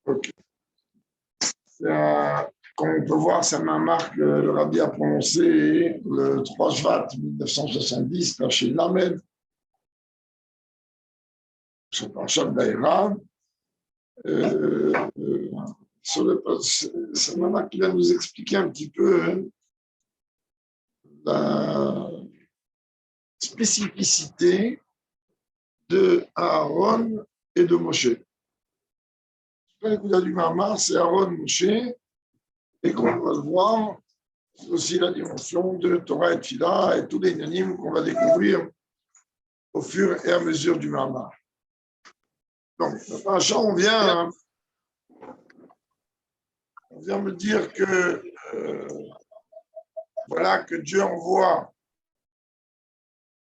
Ok. Comme on peut voir, c'est un marque que le Rabbi a prononcé le 3 Shvat 1970, là chez Lamed, sur Parashat Vaïra. C'est un marque qui va nous expliquer un petit peu la spécificité de Aaron et de Moshe. L'écoute du Mamar, c'est Aaron, Moshe, et qu'on va le voir, c'est aussi la dimension de Torah et Tfila et tous les inanimes qu'on va découvrir au fur et à mesure du Mamar. Donc, on vient me dire que voilà que Dieu envoie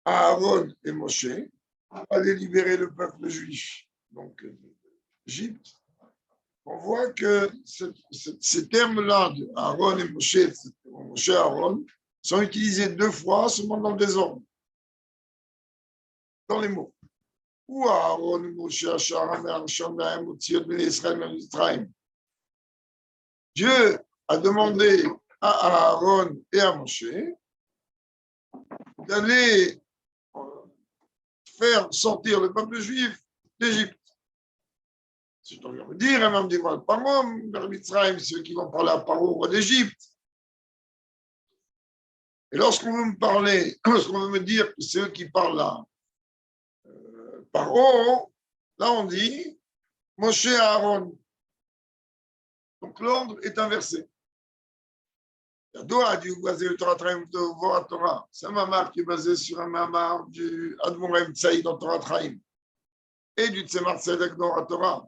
Aaron et Moshe aller libérer le peuple juif, donc d'Égypte. On voit que ces termes-là de Aaron et Moshe, Moshe et Aaron, sont utilisés deux fois seulement dans le désordre, dans les mots. Ou Aaron, Moshe, Israël, Dieu a demandé à Aaron et à Moshe d'aller faire sortir le peuple juif d'Égypte. Si je dois me dire, même des Parom, vers Mitzrayim, ceux qui vont parler à Paro, roi d'Égypte. Et lorsqu'on veut me parler, lorsqu'on veut me dire que c'est eux qui parlent là, Paro, là on dit Moshe et Aaron. Donc l'ordre est inversé. C'est un mamar qui est basé sur un mamar du Admorem Tsaï dans Torah Traim et du Tzemar Tzedek dans la Torah.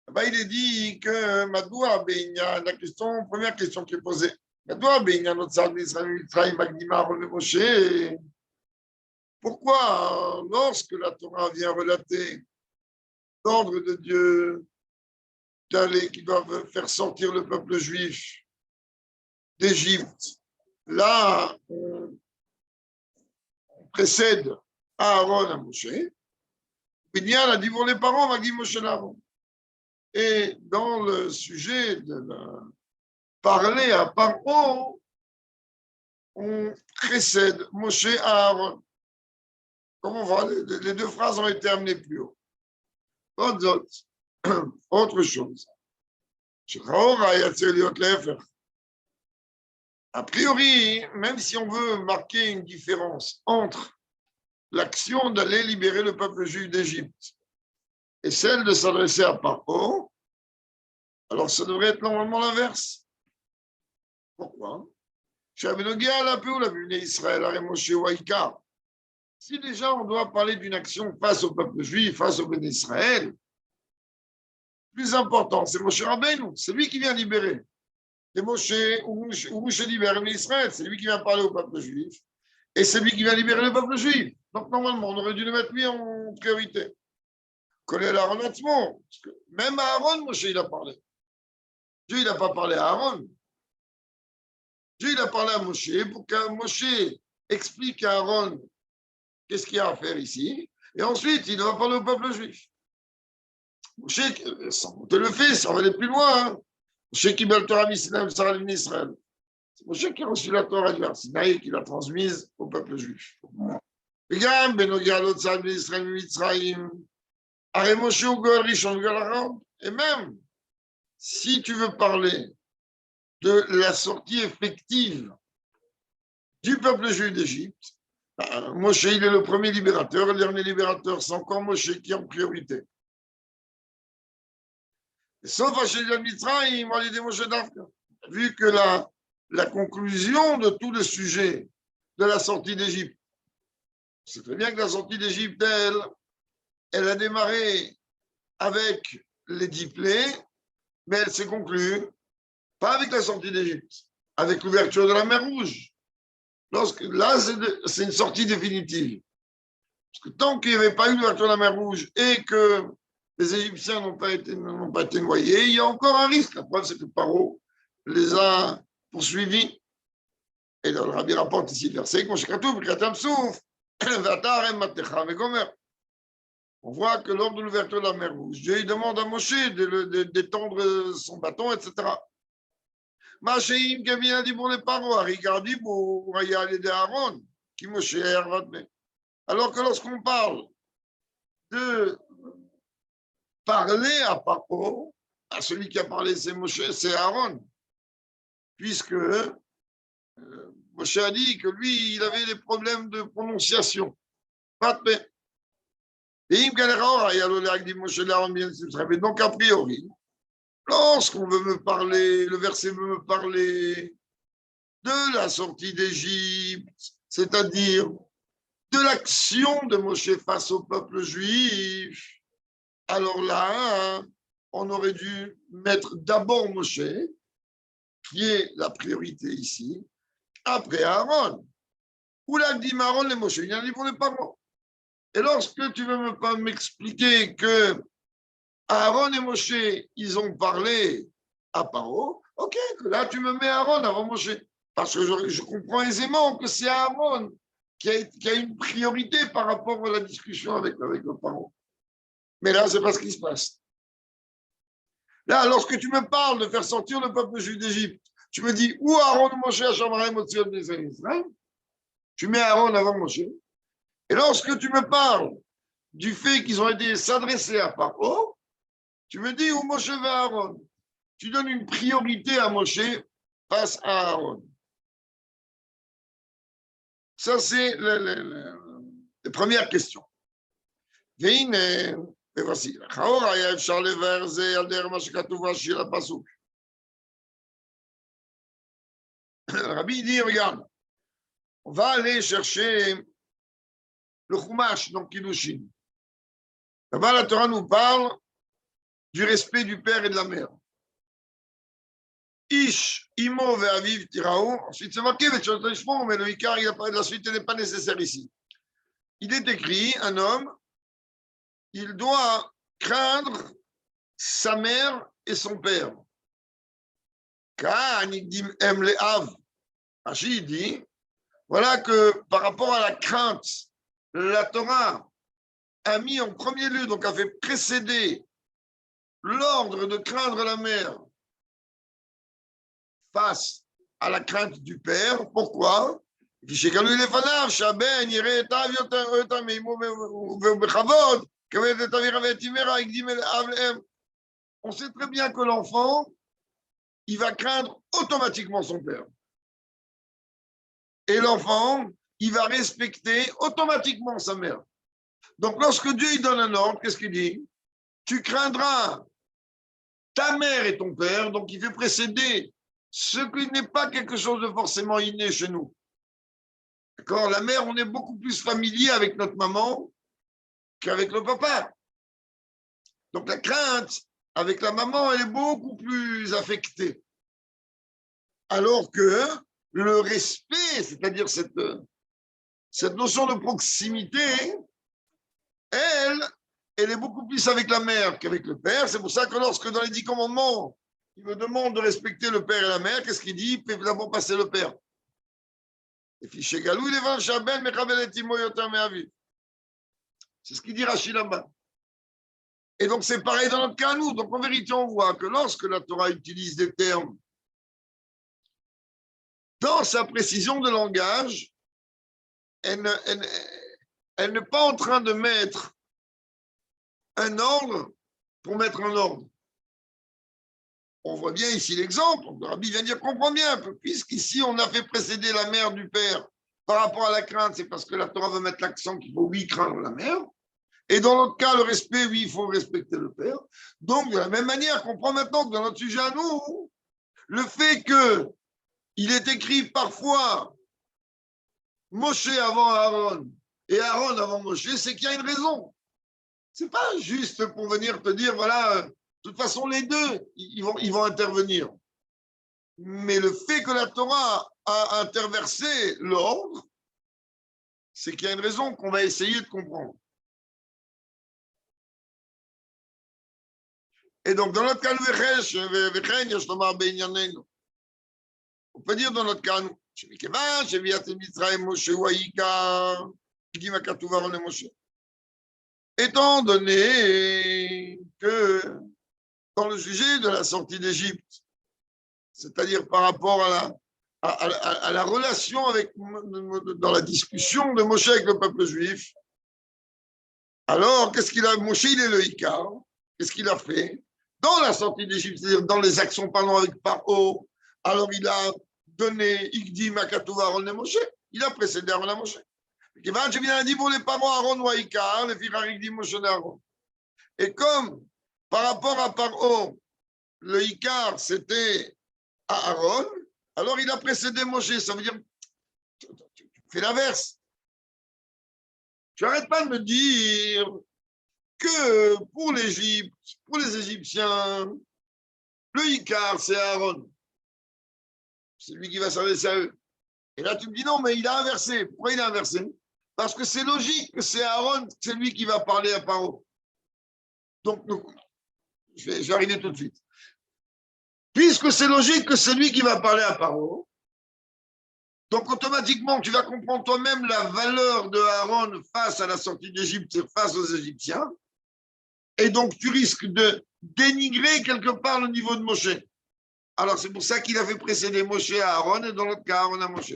Là-bas, il est dit que Madoua, la première question qui est posée, pourquoi, lorsque la Torah vient relater l'ordre de Dieu d'aller, qui doivent faire sortir le peuple juif d'Égypte, là, on précède Aaron à Moshe, Binyan a dit pour les parents, on a dit Moshe Aaron. Et dans le sujet de parler à Paro, on précède Moshe à Aaron. Comme on voit, les deux phrases ont été amenées plus haut. Autre chose. A priori, même si on veut marquer une différence entre l'action d'aller libérer le peuple juif d'Égypte et celle de s'adresser à Paro, alors ça devrait être normalement l'inverse. Pourquoi? Si déjà on doit parler d'une action face au peuple juif, face au Béné Israël, plus important, c'est Moshe Rabbeinu, c'est lui qui vient libérer. Et Moshe libère Israël, c'est lui qui vient parler au peuple juif, et c'est lui qui vient libérer le peuple juif. Donc normalement, on aurait dû le mettre lui en priorité. Connaît Aaron parce que même à Aaron, Moshe il a parlé. Dieu il n'a pas parlé à Aaron. Dieu il a parlé à Moshe pour que Moshe explique à Aaron qu'est-ce qu'il y a à faire ici, et ensuite il va parler au peuple juif. Moshe, te le fait, ça va aller plus loin. Hein. Moshe qui met le Torah Misnaim, Sarah Israël. C'est Moshe qui a reçu la Torah du Sinaï et qui l'a transmise au peuple juif. Et même si tu veux parler de la sortie effective du peuple juif d'Égypte, Moshe il est le premier libérateur, le dernier libérateur, c'est encore Moshe qui est en priorité. Sauf à Shelial Mitzrayim, on dit Moshe Dafka. Vu que la conclusion de tout le sujet de la sortie d'Égypte, c'est très bien que la sortie d'Égypte, elle a démarré avec les 10 plaies, mais elle s'est conclue pas avec la sortie d'Égypte, avec l'ouverture de la mer Rouge. Là, c'est une sortie définitive. Parce que tant qu'il n'y avait pas eu l'ouverture de la mer Rouge et que les Égyptiens n'ont pas été noyés, il y a encore un risque. La preuve, c'est que Paro les a poursuivis. Et le Rabbi rapporte ici le verset, On voit que lors de l'ouverture de la mer Rouge, Dieu demande à Moshe d'étendre son bâton, etc. Machéim Kevin a dit pour les parois, regardez pour y aller d'Aaron, qui Moshe est. Alors que lorsqu'on parle de parler à Paro, à celui qui a parlé, c'est Moshe, c'est Aaron, puisque Moshe a dit que lui, il avait des problèmes de prononciation. Pas de paix. Donc, a priori, lorsqu'on veut me parler, le verset veut me parler de la sortie d'Égypte, c'est-à-dire de l'action de Moshe face au peuple juif, alors là, on aurait dû mettre d'abord Moshe, qui est la priorité ici, après Aaron. Ou là, dit Aaron et Moshe, il y a un livre de parents. Et lorsque tu veux m'expliquer que Aaron et Moshe, ils ont parlé à Paro, ok, que là tu me mets Aaron avant Moshe. Parce que je comprends aisément que c'est Aaron qui a une priorité par rapport à la discussion avec le Paro. Mais là, c'est pas ce qui se passe. Là, lorsque tu me parles de faire sortir le peuple juif d'Égypte, tu me dis où Aaron ou Moshe à Shamarim au Tzion des Israël. Tu mets Aaron avant Moshe. Et lorsque tu me parles du fait qu'ils ont été s'adresser à Paro, tu me dis où Moshe va Aaron. Tu donnes une priorité à Moshe face à Aaron. Ça, c'est les premières questions. Et voici. Rabbi dit, regarde, on va aller chercher le Chumash, donc Kiddushin. Là-bas, la Torah nous parle du respect du père et de la mère. Ish, Imo, Ve'aviv, Tiraou. Ensuite, c'est marqué, mais le Ikar, la suite n'est pas nécessaire ici. Il est écrit, un homme, il doit craindre sa mère et son père. Car, Rachid dit, voilà que par rapport à la crainte, la Torah a mis en premier lieu, donc a fait précéder l'ordre de craindre la mère face à la crainte du père. Pourquoi? On sait très bien que l'enfant, il va craindre automatiquement son père. Et l'enfant, il va respecter automatiquement sa mère. Donc, lorsque Dieu il donne un ordre, qu'est-ce qu'il dit? Tu craindras ta mère et ton père, donc il fait précéder ce qui n'est pas quelque chose de forcément inné chez nous. D'accord? La mère, on est beaucoup plus familier avec notre maman qu'avec le papa. Donc la crainte avec la maman, elle est beaucoup plus affectée. Alors que le respect, c'est-à-dire cette notion de proximité, elle est beaucoup plus avec la mère qu'avec le père. C'est pour ça que lorsque dans les 10 commandements, il me demande de respecter le père et la mère, qu'est-ce qu'il dit? Il fait d'abord passer le père. C'est ce qu'il dit Rachid là-bas. Et donc c'est pareil dans notre cas à nous. Donc en vérité, on voit que lorsque la Torah utilise des termes dans sa précision de langage, elle n'est pas en train de mettre un ordre pour mettre un ordre. On voit bien ici l'exemple. Le Rabbi vient dire, comprends bien, puisqu'ici on a fait précéder la mère du père par rapport à la crainte, c'est parce que la Torah veut mettre l'accent qu'il faut, oui, craindre la mère. Et dans notre cas, le respect, oui, il faut respecter le père. Donc, de la même manière, comprends maintenant que dans notre sujet à nous, le fait qu'il est écrit parfois Moshe avant Aaron et Aaron avant Moshe, c'est qu'il y a une raison. Ce n'est pas juste pour venir te dire, voilà, de toute façon, les deux, ils vont intervenir. Mais le fait que la Torah a interversé l'ordre, c'est qu'il y a une raison qu'on va essayer de comprendre. Et donc, dans notre cas, on peut dire dans notre cas, étant donné que dans le sujet de la sortie d'Égypte, c'est-à-dire par rapport à la relation avec, dans la discussion de Moshe avec le peuple juif, alors qu'est-ce qu'il a, Moshe, il est le Icare, qu'est-ce qu'il a fait dans la sortie d'Égypte, c'est-à-dire dans les actions parlant avec Paro, alors il a donné Igdim à Katuv Aaron et Moshe, il a précédé Aaron et Moshe. Et comme par rapport à Paro, le Icar c'était à Aaron, alors il a précédé Moshe. Ça veut dire, tu fais l'inverse. Tu n'arrêtes pas de me dire que pour l'Égypte, pour les Égyptiens, le Icar c'est Aaron. C'est lui qui va s'adresser à eux. Et là, tu me dis non, mais il a inversé. Pourquoi il a inversé? Parce que c'est logique que c'est Aaron, c'est lui qui va parler à Paro. Donc, je vais arriver tout de suite. Puisque c'est logique que c'est lui qui va parler à Paro, donc automatiquement, tu vas comprendre toi-même la valeur de Aaron face à la sortie d'Égypte, face aux Égyptiens, et donc tu risques de dénigrer quelque part le niveau de Moshe. Alors c'est pour ça qu'il a fait précéder Moshe à Aaron, et dans l'autre cas, Aaron à Moshe.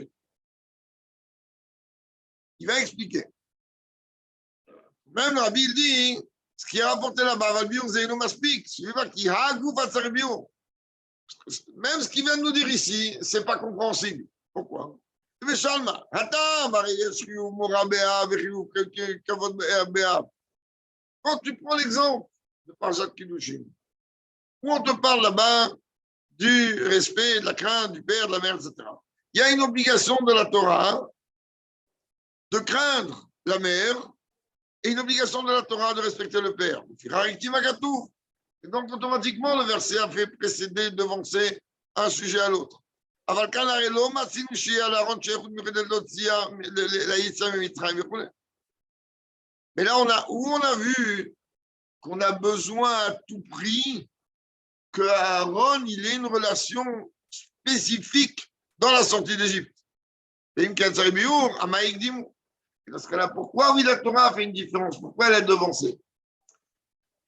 Il va expliquer. Même Rabbi, il dit, ce qui est rapporté là-bas, Valbiur Zeyno Maspik, même ce qu'il vient de nous dire ici, c'est pas compréhensible. Pourquoi? Quand tu prends l'exemple de Parashat Kiddushin, où on te parle là-bas du respect, de la crainte du père, de la mère, etc. Il y a une obligation de la Torah de craindre la mère et une obligation de la Torah de respecter le père. Et donc, automatiquement, le verset a fait précéder, devancer un sujet à l'autre. Mais là, on a vu qu'on a besoin à tout prix que Aaron, il ait une relation spécifique dans la sortie d'Égypte. Et dans ce cas-là, pourquoi oui, la Torah a fait une différence? Pourquoi elle est devancée?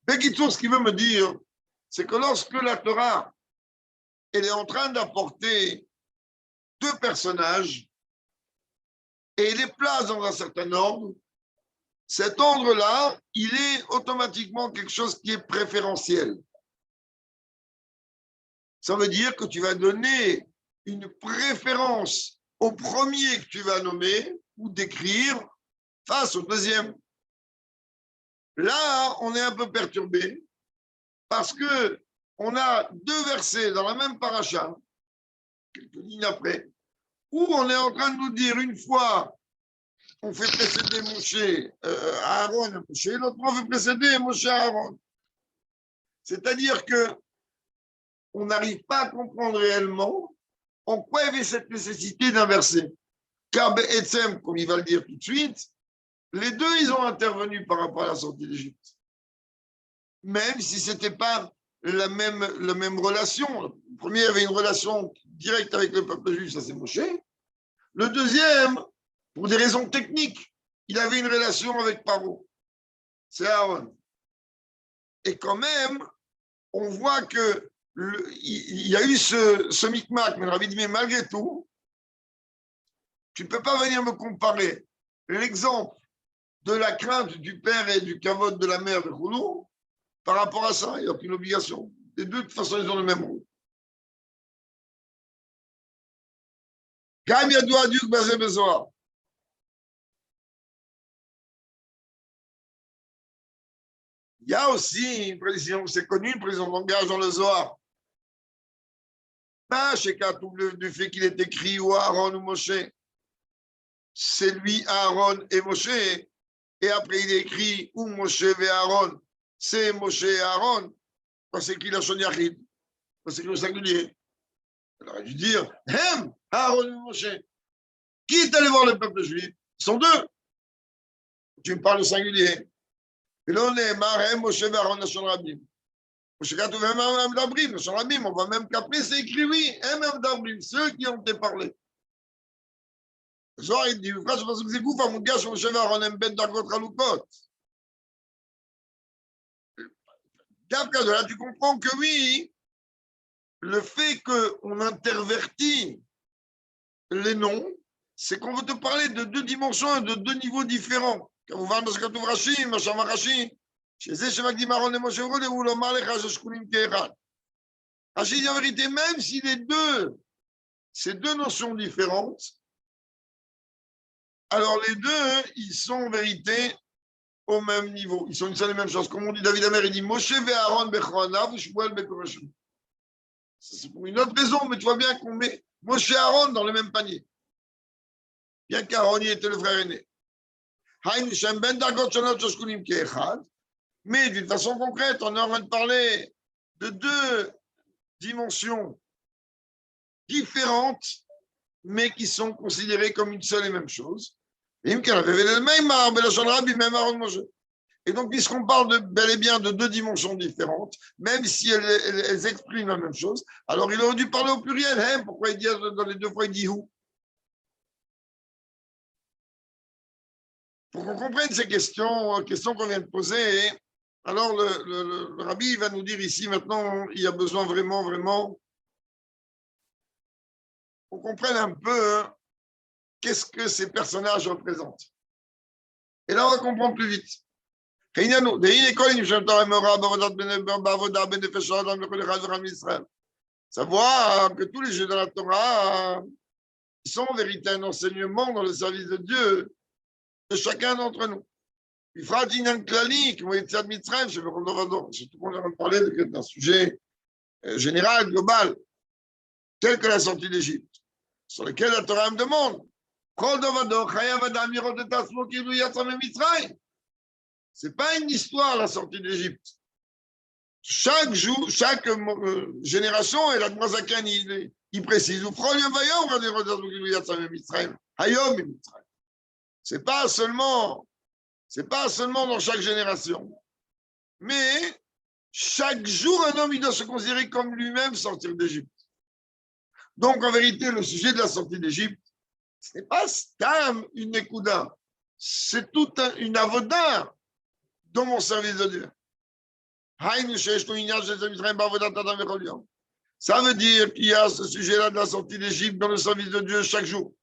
Bekitsour, ce qu'il veut me dire, c'est que lorsque la Torah elle est en train d'apporter deux personnages et les place dans un certain ordre, cet ordre-là, il est automatiquement quelque chose qui est préférentiel. Ça veut dire que tu vas donner une préférence au premier que tu vas nommer ou décrire face au deuxième. Là, on est un peu perturbé parce que on a deux versets dans la même paracha, quelques lignes après, où on est en train de nous dire une fois on fait précéder Moshe Aaron à Moshe, l'autre on fait précéder Moshe à Aaron. C'est-à-dire que on n'arrive pas à comprendre réellement en quoi il y avait cette nécessité d'inverser. Car Be'etzem, comme il va le dire tout de suite, les deux, ils ont intervenu par rapport à la sortie d'Égypte. Même si ce n'était pas la même relation. Le premier avait une relation directe avec le peuple juif, ça c'est Moshe. Le deuxième, pour des raisons techniques, il avait une relation avec Paro. C'est Aaron. Et quand même, on voit que il y a eu ce micmac, mais le Rabbi dit, mais malgré tout, tu ne peux pas venir me comparer l'exemple de la crainte du père et du kavod de la mère de Khoulou par rapport à ça, il n'y a aucune obligation. Les deux, de toute façon, ils ont le même rôle. Quand il y a aussi une précision, c'est connu, une précision de langage dans le Zohar. Pas chez Katoub du fait qu'il est écrit ou Aaron ou Moshe. C'est lui, Aaron et Moshe. Et après, il est écrit ou Moshe et Aaron. C'est Moshe et Aaron. Quand c'est écrit la Shoniachid. Quand c'est écrit au singulier. Alors, il a dû dire, Aaron et Moshe. Qui est allé voir le peuple juif? Ils sont deux. Tu me parles au singulier. Et là, on est Moshe et Aaron, Nashon Rabim. Moshe Katoub, Hem Dabrim, Nashon Rabim. On voit même qu'après, c'est écrit, oui, Hem Dabrim. Ceux qui ont été parlés. Zohar, il dit, frère, je pense que c'est Goufa, mon gars, Moshe et Aaron, Hem Ben Dargot Raloukot. D'après là, tu comprends que oui, le fait qu'on intervertit les noms, c'est qu'on veut te parler de deux dimensions et de deux niveaux différents. כמובן, מה שכתוב רש"י, מה שאמר רש"י, שזה שמקדים אהרון למשה והוא לומר לך ששכונים כאחד. רש"י dit en vérité, même si ces deux notions différentes, alors les deux, ils sont en vérité au même niveau. Ils sont une seule et même chose. Comme on dit, David Amer, il dit Moshe ve Aaron bechronav, Shmuel bekorashim. C'est pour une autre raison, mais tu vois bien qu'on met Moshe et Aaron dans le même panier. Bien qu'Aaron y était le frère aîné. Mais d'une façon concrète, on est en train de parler de deux dimensions différentes, mais qui sont considérées comme une seule et même chose. Et donc, puisqu'on parle bel et bien de deux dimensions différentes, même si elles expriment la même chose, alors il aurait dû parler au pluriel. Hein? Pourquoi il dit dans les deux fois, il dit où? Pour qu'on comprenne ces questions qu'on vient de poser, alors le rabbi va nous dire ici maintenant, il y a besoin vraiment, qu'on comprenne un peu qu'est-ce que ces personnages représentent. Et là, on va comprendre plus vite. Savoir que tous les jeux de la Torah, ils sont en vérité un enseignement dans le service de Dieu de chacun d'entre nous. Il fera un clanique, surtout qu'on a parlé d'un sujet général, global, tel que la sortie d'Égypte, sur lequel la Torah me demande. C'est pas une histoire, la sortie d'Égypte. Chaque jour, chaque génération, et la Dmozakan, il précise. C'est pas seulement dans chaque génération, mais chaque jour, un homme, il doit se considérer comme lui-même sortir d'Égypte. Donc, en vérité, le sujet de la sortie d'Égypte, ce n'est pas stam une ékouda, c'est toute une avoda dans mon service de Dieu. Ça veut dire qu'il y a ce sujet-là de la sortie d'Égypte dans le service de Dieu chaque jour.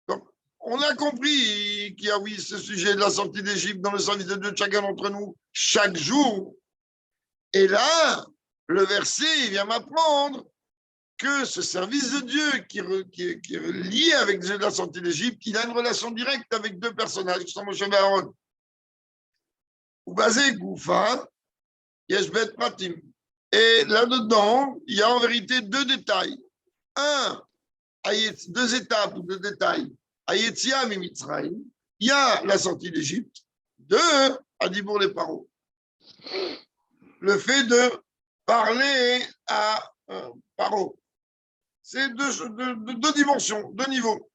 Donc, on a compris qu'il y a, oui, ce sujet de la sortie d'Égypte dans le service de Dieu de chacun d'entre nous chaque jour. Et là, le verset, il vient m'apprendre que ce service de Dieu qui est lié avec la sortie d'Égypte, il a une relation directe avec deux personnages qui sont Moshe et Aaron. Basé Goufa, Yeshbet Pratim. Et là-dedans, il y a en vérité deux détails. Deux étapes ou deux détails. Ayetzia Mimitzraïm, il y a la sortie d'Égypte. Deux, Adibour les Paro. Le fait de parler à Paro. C'est deux dimensions, deux niveaux.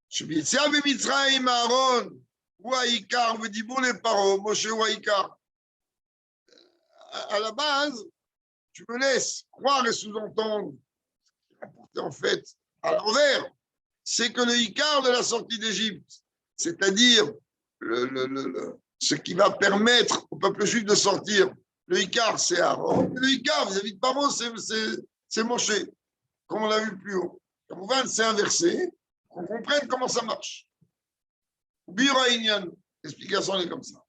Shebitsia Mimitzraïm, Aaron, ou Aïkar, Adibour les Paro, Moshe ou Aïkar. À la base, tu me laisses croire et sous-entendre, en fait, à l'envers, c'est que le Icar de la sortie d'Égypte, c'est-à-dire ce qui va permettre au peuple juif de sortir, le Icar, c'est Aaron, et le Icar vis-à-vis de Paro, c'est Moshe, comme on l'a vu plus haut. Comme c'est inversé, qu'on comprenne comment ça marche. Bira Inyan, l'explication est comme ça.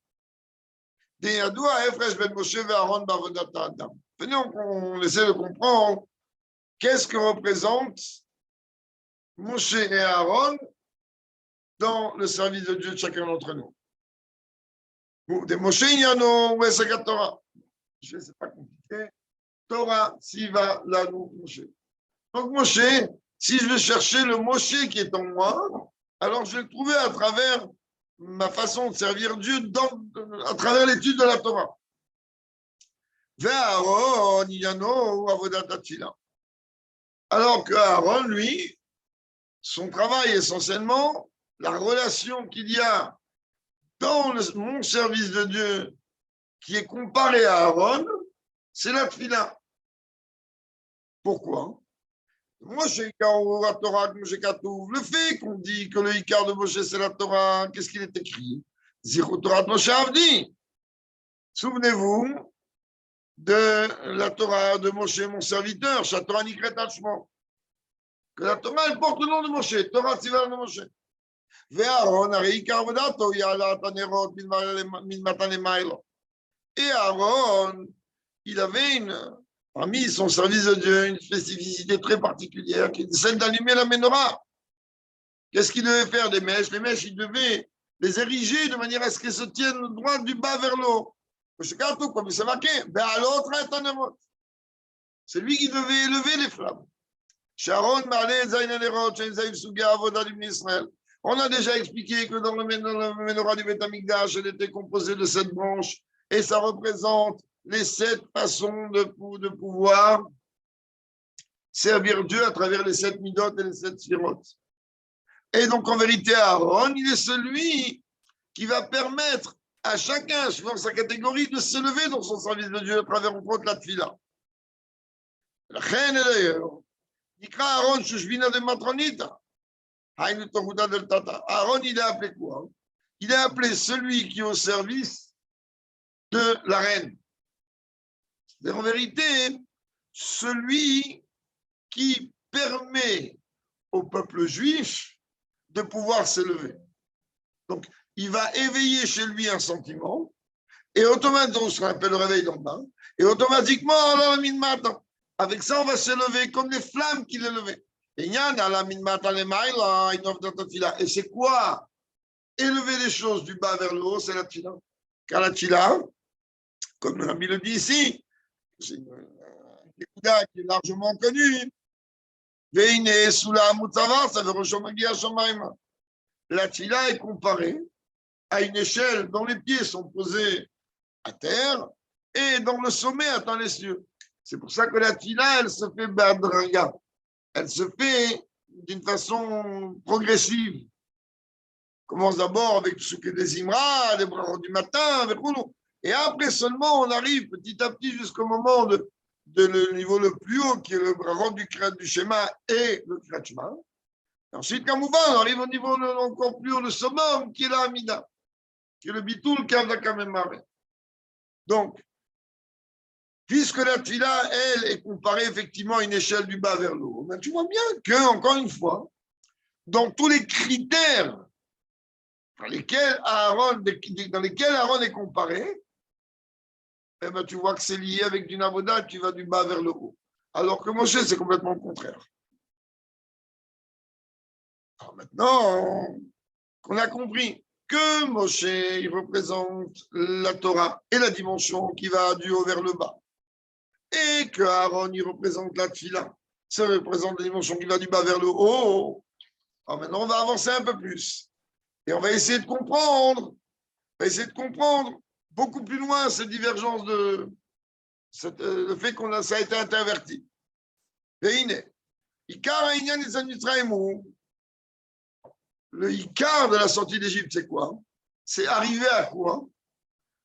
Venez, on essaie de comprendre qu'est-ce que représente Moshe et Aaron dans le service de Dieu de chacun d'entre nous. Des Moshe Inyano, Wesagat Torah. Je ne sais pas compliqué. Torah, Siva, Lanu, Moshe. Donc Moshe, si je veux chercher le Moshe qui est en moi, alors je vais le trouver à travers ma façon de servir Dieu à travers l'étude de la Torah. Alors que Aaron, lui, son travail essentiellement, la relation qu'il y a dans mon service de Dieu qui est comparé à Aaron, c'est la tfila. Pourquoi? Moshe Ikar ou la Torah, Moshe Katouf, le fait qu'on dit que le Ikar de Moshe c'est la Torah, qu'est-ce qu'il est écrit? Zichut Torah de Moshe Avdi. Souvenez-vous de la Torah de Moshe, mon serviteur, Torah Nikret Hashmo. Que la Torah, elle porte le nom de Moshe, Torah Tzivar de Moshe. Ve'Aaron, הרי עיקר עבודתו היא העלאת הנרות מן מתן למיילו. Et Aaron, il avait parmi son service de Dieu une spécificité très particulière, qui est celle d'allumer la menorah. Qu'est-ce qu'il devait faire des mèches? Les mèches, il devait les ériger de manière à ce qu'elles se tiennent droit du bas vers le haut. Comme c'est marqué, c'est lui qui devait élever les flammes. On a déjà expliqué que dans le menorah du Beth Amikdash, elle était composée de 7 branches et ça représente les 7 façons de pouvoir servir Dieu à travers les 7 midot et les 7 sphirot. Et donc en vérité, Aaron, il est celui qui va permettre à chacun, suivant sa catégorie, de s'élever dans son service de Dieu à travers, entre autres, la tefila. La reine est d'ailleurs. Nikra Aaron, Shushvina de Matronita. Aaron, il est appelé quoi? Il est appelé celui qui est au service de la reine. C'est en vérité celui qui permet au peuple juif de pouvoir s'élever. Donc, il va éveiller chez lui un sentiment, et automatiquement, ce qu'on appelle le réveil d'en bas, et automatiquement, alors, avec ça, on va s'élever comme les flammes qu'il élevait. Et c'est quoi? Élever les choses du bas vers le haut, c'est la tfila. Car la tfila, comme Rabbi le dit ici, c'est une écoute qui est largement connue. La tfila est comparée à une échelle dont les pieds sont posés à terre et dont le sommet atteint les cieux. C'est pour ça que la tfila, elle se fait badringa. Elle se fait d'une façon progressive. On commence d'abord avec ce que des imras, les bras du matin, avec nous. Et après seulement, on arrive petit à petit jusqu'au moment de le niveau le plus haut, qui est le bras du schéma et le kratchma. Ensuite, comme on arrive au niveau encore plus haut, le summum, qui est la Hamida, qui est le bitul Kavdakamemare. Donc, puisque la tfila, elle, est comparée effectivement à une échelle du bas vers le haut, ben, tu vois bien que, encore une fois, dans tous les critères dans lesquels Aaron est comparé, eh ben, tu vois que c'est lié avec du navoda qui va du bas vers le haut. Alors que Moshe, c'est complètement le contraire. Alors maintenant qu'on a compris que Moshe, il représente la Torah et la dimension qui va du haut vers le bas, et que Aaron, il représente la tfila, ça représente la dimension qui va du bas vers le haut. Alors maintenant, on va avancer un peu plus. Et on va essayer de comprendre, beaucoup plus loin cette divergence le fait qu'on ça a été interverti. Le Ikar de la sortie d'Égypte, c'est quoi? C'est arriver à quoi?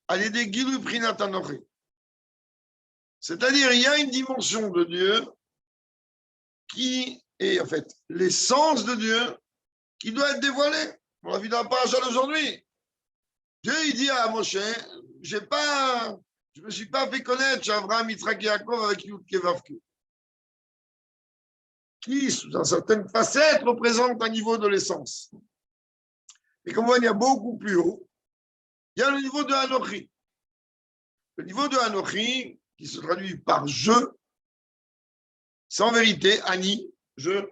À l'aider Gilu Prinatanochi. C'est-à-dire, il y a une dimension de Dieu qui est en fait l'essence de Dieu qui doit être dévoilée. On l'a vu dans la paracha d'aujourd'hui. Dieu, il dit à Moshe, je ne me suis pas fait connaître chez Abraham, Yitzhak et Yaakov avec Yud Kevavke, qui, sous une certaine facette, représente un niveau de l'essence. Et comme on voit, il y a beaucoup plus haut, il y a le niveau de Anochi. Le niveau de Anochi, qui se traduit par je, c'est en vérité Ani, je,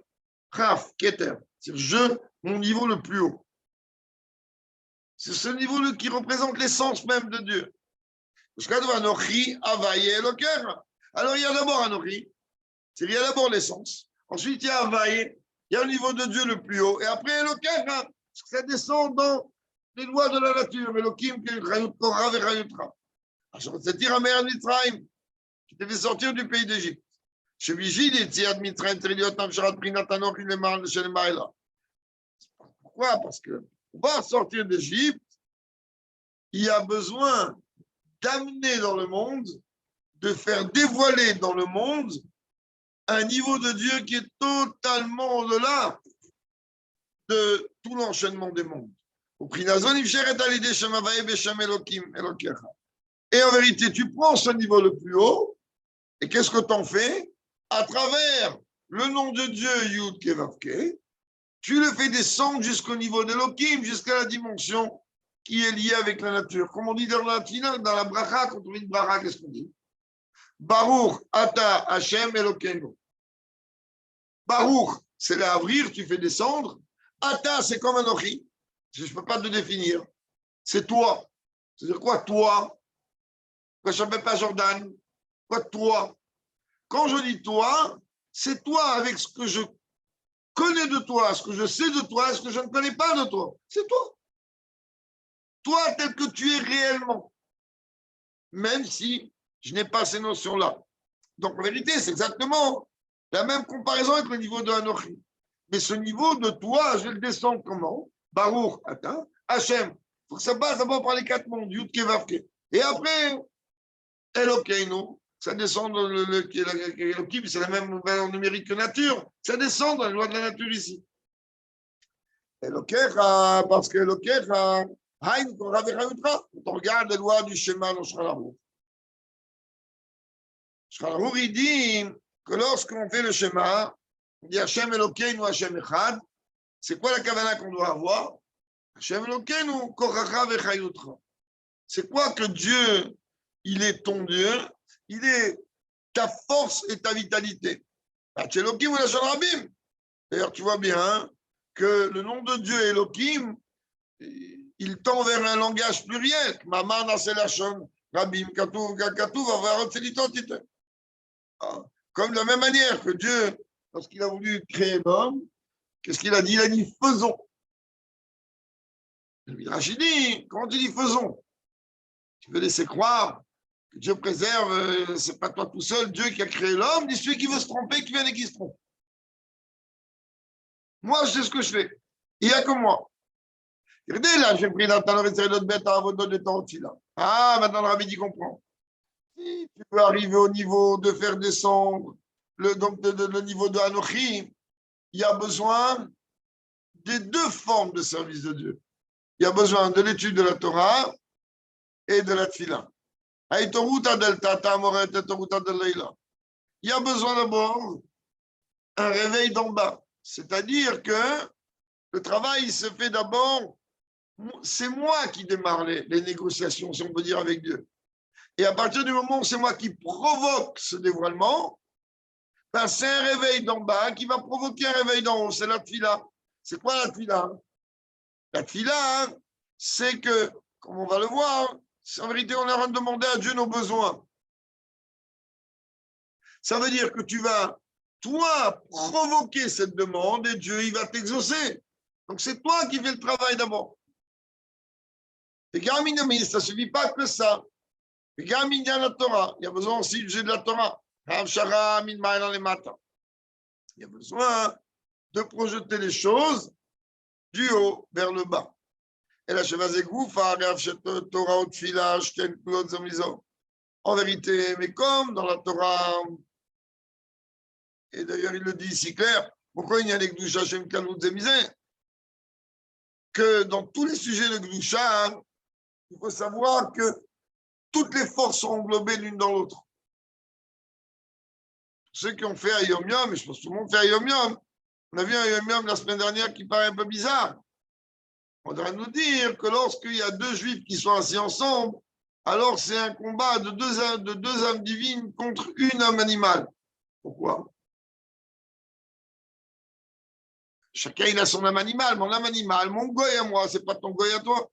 Chaf, Keter, c'est-à-dire je, mon niveau le plus haut. C'est ce niveau qui représente l'essence même de Dieu. Alors il y a d'abord Anochi, c'est-à-dire il y a d'abord l'essence. Ensuite il y a Avaye, il y a le niveau de Dieu le plus haut. Et après Eloker, ça descend dans les lois de la nature. Elohim, Torah et Rayutra. C'est dire à Mère Mitzrayim, qui devait sortir du pays d'Égypte. Chez Vigile, pourquoi? Parce que pour pouvoir sortir d'Égypte, il y a besoin d'amener dans le monde, de faire dévoiler dans le monde un niveau de Dieu qui est totalement au-delà de tout l'enchaînement des mondes. Et en vérité, tu prends ce niveau le plus haut, et qu'est-ce que tu en fais? À travers le nom de Dieu, Yud Kevavke, tu le fais descendre jusqu'au niveau d'Elohim, jusqu'à la dimension qui est liée avec la nature. Comme on dit dans la bracha, quand on dit bracha, qu'est-ce qu'on dit? Baruch ata Hashem Elokeinu. Baruch, c'est l'avril, tu fais descendre. Ata, c'est comme un ochi. Je ne peux pas te définir. C'est toi. C'est-à-dire quoi, toi? Pourquoi je ne m'appelle pas Jordan? Quoi, toi? Quand je dis toi, c'est toi avec ce que je connais de toi, ce que je sais de toi, ce que je ne connais pas de toi. C'est toi. Toi tel que tu es réellement. Même si je n'ai pas ces notions-là. Donc, en vérité, c'est exactement la même comparaison avec le niveau de Anochi. Mais ce niveau de toi, je vais le descendre comment? Baruch, attends, Hachem. Il faut que ça passe d'abord par les 4 mondes, Yud Kevavke. Et après, Elokeinu, ça descend dans Elohim, c'est la même valeur numérique que nature. Ça descend dans les lois de la nature ici. Elokecha, parce que Elokecha, Haïn, quand on regarde les lois du schéma dans Shulchan Aruch. Shulchan Aruch, il dit que lorsqu'on fait le schéma, on dit Hashem Elokeinu, Hashem Echad, c'est quoi la kavana qu'on doit avoir? Hashem Elokeinu, Kochacha vechayutcha. C'est quoi que Dieu, il est ton Dieu, il est ta force et ta vitalité. D'ailleurs, tu vois bien que le nom de Dieu Elohim, il tend vers un langage pluriel. Maman, c'est la chambre. Rabim, Katou, Katou, va avoir une identité. Comme de la même manière que Dieu, lorsqu'il a voulu créer l'homme, qu'est-ce qu'il a dit? Il a dit faisons. Le Midrash dit, comment tu dis faisons? Tu veux laisser croire que Dieu préserve, c'est pas toi tout seul, Dieu qui a créé l'homme, ni celui qui veut se tromper, qui vient et qui se trompe. Moi, je sais ce que je fais. Il n'y a que moi. Regardez là, j'ai pris dans ta et d'autres bêtes à votre de temps là. Ah, maintenant le rabbi dit comprend. Si tu peux arriver au niveau de faire descendre le niveau de Anochi, il y a besoin des 2 formes de service de Dieu. Il y a besoin de l'étude de la Torah et de la Tfila. Il y a besoin d'abord un réveil d'en bas. C'est-à-dire que le travail il se fait d'abord, c'est moi qui démarre les négociations, si on peut dire, avec Dieu. Et à partir du moment où c'est moi qui provoque ce dévoilement, ben c'est un réveil d'en bas qui va provoquer un réveil d'en haut. C'est la tfila. C'est quoi la tfila? La tfila, c'est que, comme on va le voir, en vérité, on est en train de demander à Dieu nos besoins. Ça veut dire que tu vas, toi, provoquer cette demande et Dieu, il va t'exaucer. Donc, c'est toi qui fais le travail d'abord. Et Garminami, ça ne suffit pas que ça. Et Garminia la Torah, il y a besoin aussi du jeu de la Torah. Il y a besoin de projeter les choses du haut vers le bas. Et la Torah, en vérité, mais comme dans la Torah, et d'ailleurs il le dit ici clair, pourquoi il y a les Gdusha Shem Kalout Zemizé? Que dans tous les sujets de Gdusha, il faut savoir que toutes les forces sont englobées l'une dans l'autre. Ceux qui ont fait un Yom Yom, et je pense que tout le monde fait un Yom Yom, on a vu un Yom Yom la semaine dernière qui paraît un peu bizarre. On devrait nous dire que lorsqu'il y a 2 juifs qui sont assis ensemble, alors c'est un combat de deux âmes divines contre une âme animale. Pourquoi? Chacun il a son âme animale, mon goy à moi, c'est pas ton goy à toi.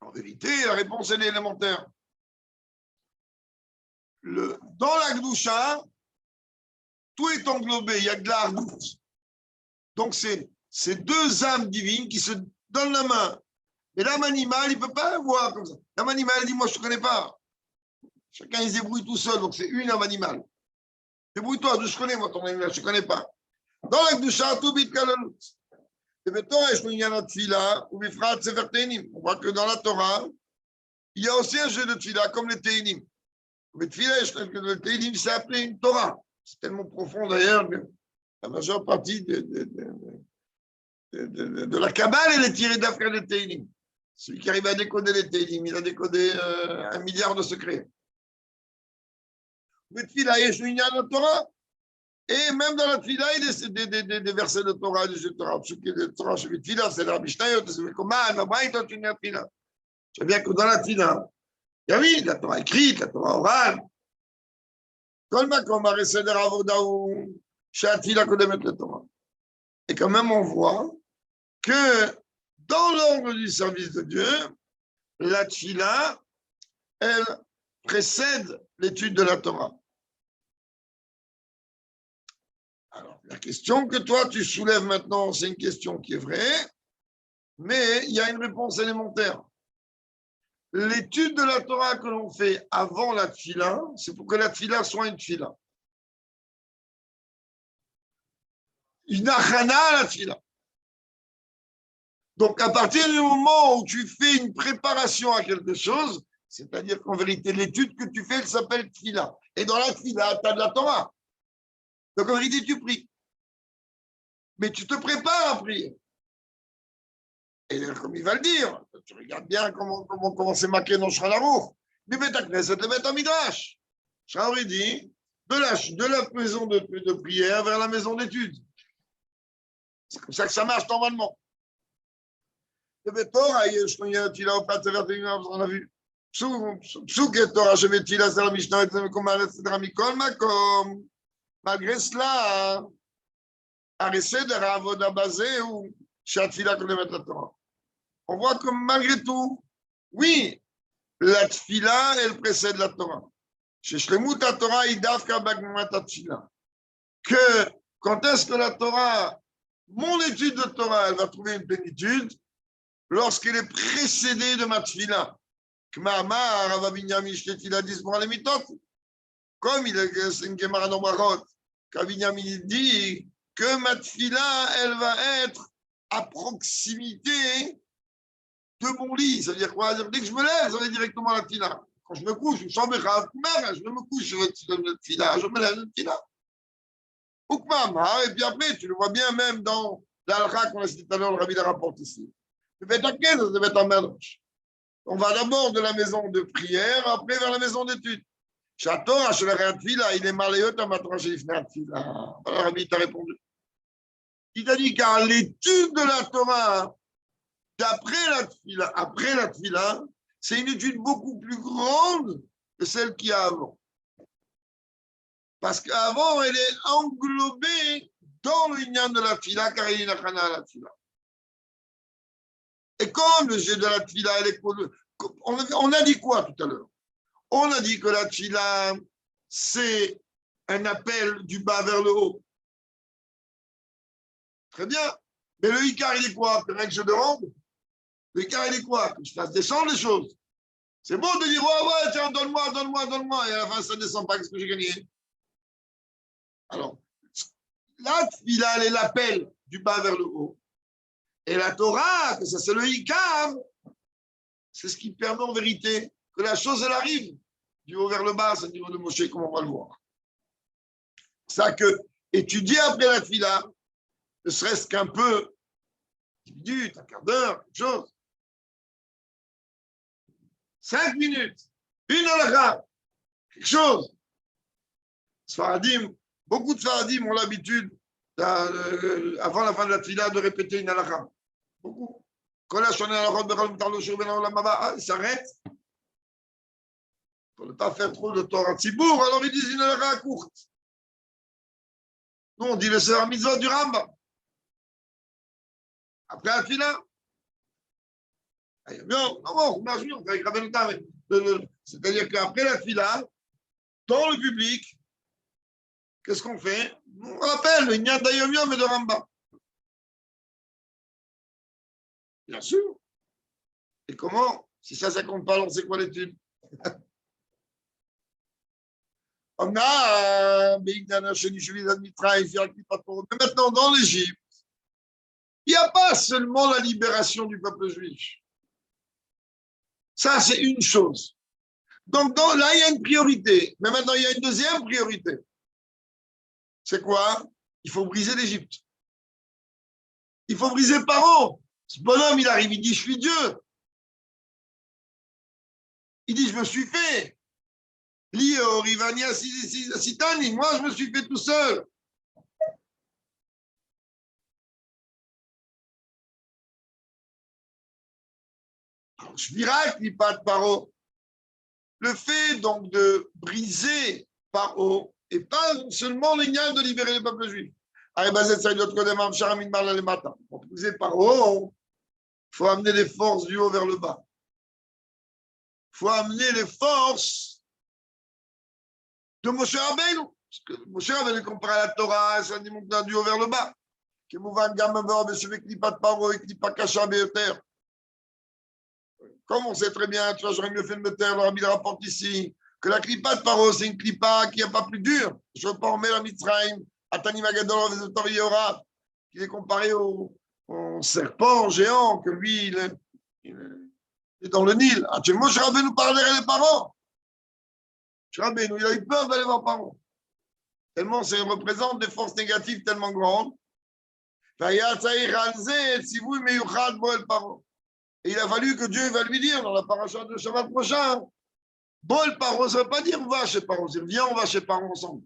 En vérité, la réponse elle est élémentaire. Dans la Gdusha, tout est englobé, il y a de la hardout. Donc c'est 2 âmes divines qui se donnent la main. Et l'âme animale, il ne peut pas voir comme ça. L'âme animale, elle dit, moi, je ne te connais pas. Chacun, il se débrouille tout seul, donc c'est une âme animale. Débrouille-toi, je connais, moi, ton animal, je ne connais pas. Dans la Gdusha, tout bit kalalut. On voit que dans la Torah, il y a aussi un jeu de tefila comme les Teinim. Le Teinim, c'est appelé une Torah. C'est tellement profond d'ailleurs que la majeure partie de la Kabbale, elle est tirée d'Afrique des Teinim. Celui qui arrive à décoder les Teinim, il a décodé 1 milliard de secrets. Le tefila, il y a une Torah. Et même dans la tefila, il y a des versets de Torah, des jeux de Torah. Ce qui est de Torah, c'est la tefila, c'est la Mishnayot, c'est le Koman, la Braïta, c'est une tefila. Je sais bien que dans la tefila, il y a oui, la Torah écrite, la Torah orale. Kol makom hareseder avoda ou she'atfila kodemet la Torah. Et quand même, on voit que dans l'ordre du service de Dieu, la tefila, elle précède l'étude de la Torah. Alors, la question que toi, tu soulèves maintenant, c'est une question qui est vraie, mais il y a une réponse élémentaire. L'étude de la Torah que l'on fait avant la tefila, c'est pour que la tefila soit une tefila. Une achana à la tefila. Donc, à partir du moment où tu fais une préparation à quelque chose, c'est-à-dire qu'en vérité, l'étude que tu fais, elle s'appelle tefila. Et dans la tefila, tu as de la Torah. Donc, en vérité, tu pries. Mais tu te prépares à prier. Et comme il va le dire, tu regardes bien comment c'est marqué dans Shulchan Aruch. Mais Beta Knesset, le Beta Midrash. Shulchan Aruch dit de la maison de prière vers la maison d'études. C'est comme ça que ça marche normalement. Le Torah, on a vu. Psuk et Torah, je vais tirer la Mishnah, malgré cela, arrêter de Ravoda basé ou Shatfila qu'on met la Torah. On voit que malgré tout, oui, la tefila, elle précède la Torah. Chez Shlemut Torah, idavka bagmat tefila. Que quand est-ce que la Torah, mon étude de Torah, elle va trouver une plénitude lorsqu'elle est précédée de ma tefila. Kmama, Rava Binyamin Shtetila dit pour les mitot. Comme il est une Gemara dans Brachot, Binyamin dit que ma tefila, elle va être à proximité de mon lit. Ça veut dire quoi? Dès que je me lève, ça va directement à la tefila. Quand je me couche, je me couche sur la tefila, je me lève de la tefila. Et puis après, tu le vois bien même dans l'Al-Ra qu'on a cité tout à l'heure, le Rabbi la rapporte ici. On va d'abord de la maison de prière, après vers la maison d'études. Chatora, chez la tefila, il est maléot à ma tranche de la tefila. Le Rabbi t'a répondu. Il t'a dit car l'étude de la Torah, après la tefila, c'est une étude beaucoup plus grande que celle qu'il y a avant. Parce qu'avant, elle est englobée dans le lien de la tefila, car il y a une achana à la tefila. Et comme le jet de la tefila, on a dit quoi tout à l'heure? On a dit que la tefila, c'est un appel du bas vers le haut. Très bien. Mais le Icar, il est quoi? Que je demande? Le Icar, il est quoi? Que je fasse descendre les choses. C'est beau de dire, ouais, tiens, donne-moi, et à la fin, ça ne descend pas, qu'est-ce que j'ai gagné? Alors, la tefila, elle est l'appel du bas vers le haut. Et la Torah, que ça c'est le Icar, c'est ce qui permet en vérité que la chose, elle arrive du haut vers le bas, c'est le niveau de Moshe, comme on va le voir. C'est ça que étudier après la tefila, ne serait-ce qu'un peu, 10 minutes, un quart d'heure, quelque chose. 5 minutes, une halakha, quelque chose. Sfaradim, beaucoup de Sfaradim ont l'habitude, avant la fin de la tefila, de répéter une halakha. Beaucoup. Quand la shana il s'arrête. Pour ne pas faire trop de Torah Tzibour, alors ils disent une halakha courte. Nous, on dit le Sefer Mitzvot du Rambam. Après la tefila, c'est-à-dire qu'après la tefila, dans le public, qu'est-ce qu'on fait? On rappelle le Inyan d'Ayom Yom et de Rambam. Bien sûr. Et comment? Si ça compte pas, alors c'est quoi l'étude? On a, mais maintenant dans l'Égypte, Il n'y a pas seulement la libération du peuple juif. Ça, c'est une chose. Donc, là, il y a une priorité. Mais maintenant, il y a une deuxième priorité. C'est quoi? Il faut briser l'Égypte. Il faut briser Paro. Ce bonhomme, il arrive, il dit, je suis Dieu. Il dit, je me suis fait. Lio, Rivania, Sitani, moi, je me suis fait tout seul. Je dirais qu'il pas de Paro. Le fait donc de briser Paro et pas seulement l'ignal de libérer les peuples juifs. Pour briser Paro, il faut amener les forces du haut vers le bas. Il faut amener les forces de Moshe Rabbeinu. Parce que Moshe Rabbeinu comparé à la Torah, ça dit du haut vers le bas. Comme on sait très bien, tu vois, j'aurais mieux fait de me taire, le Rabbi rapporte ici, que la clipa de Paro, c'est une clipa qui n'est pas plus dure. Je ne veux pas en mettre la Mitzrayim, Atani Magadol, Yora, qui est comparé au serpent géant, que lui, il est dans le Nil. Moshe Rabbeinu parlerait les parents. Moshe Rabbeinu, il a eu peur d'aller voir Paro. Tellement ça représente des forces négatives tellement grandes. Et il a fallu que Dieu va lui dire dans la paracha de Shabbat prochain, Bol Paro, ça ne veut pas dire va chez Paro, c'est viens, on va chez Paro ensemble.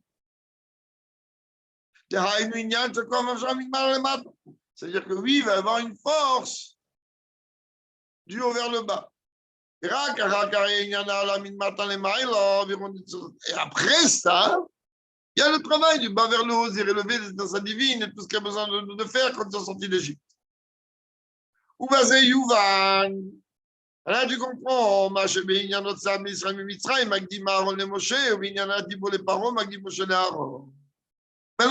C'est-à-dire que oui, il va y avoir une force du haut vers le bas. Et après ça, il y a le travail du bas vers le haut, c'est relever dans sa divine et tout ce qu'il y a besoin de faire quand ils sont sortis d'Égypte. Où va Yuvan? Là, tu comprends, maintenant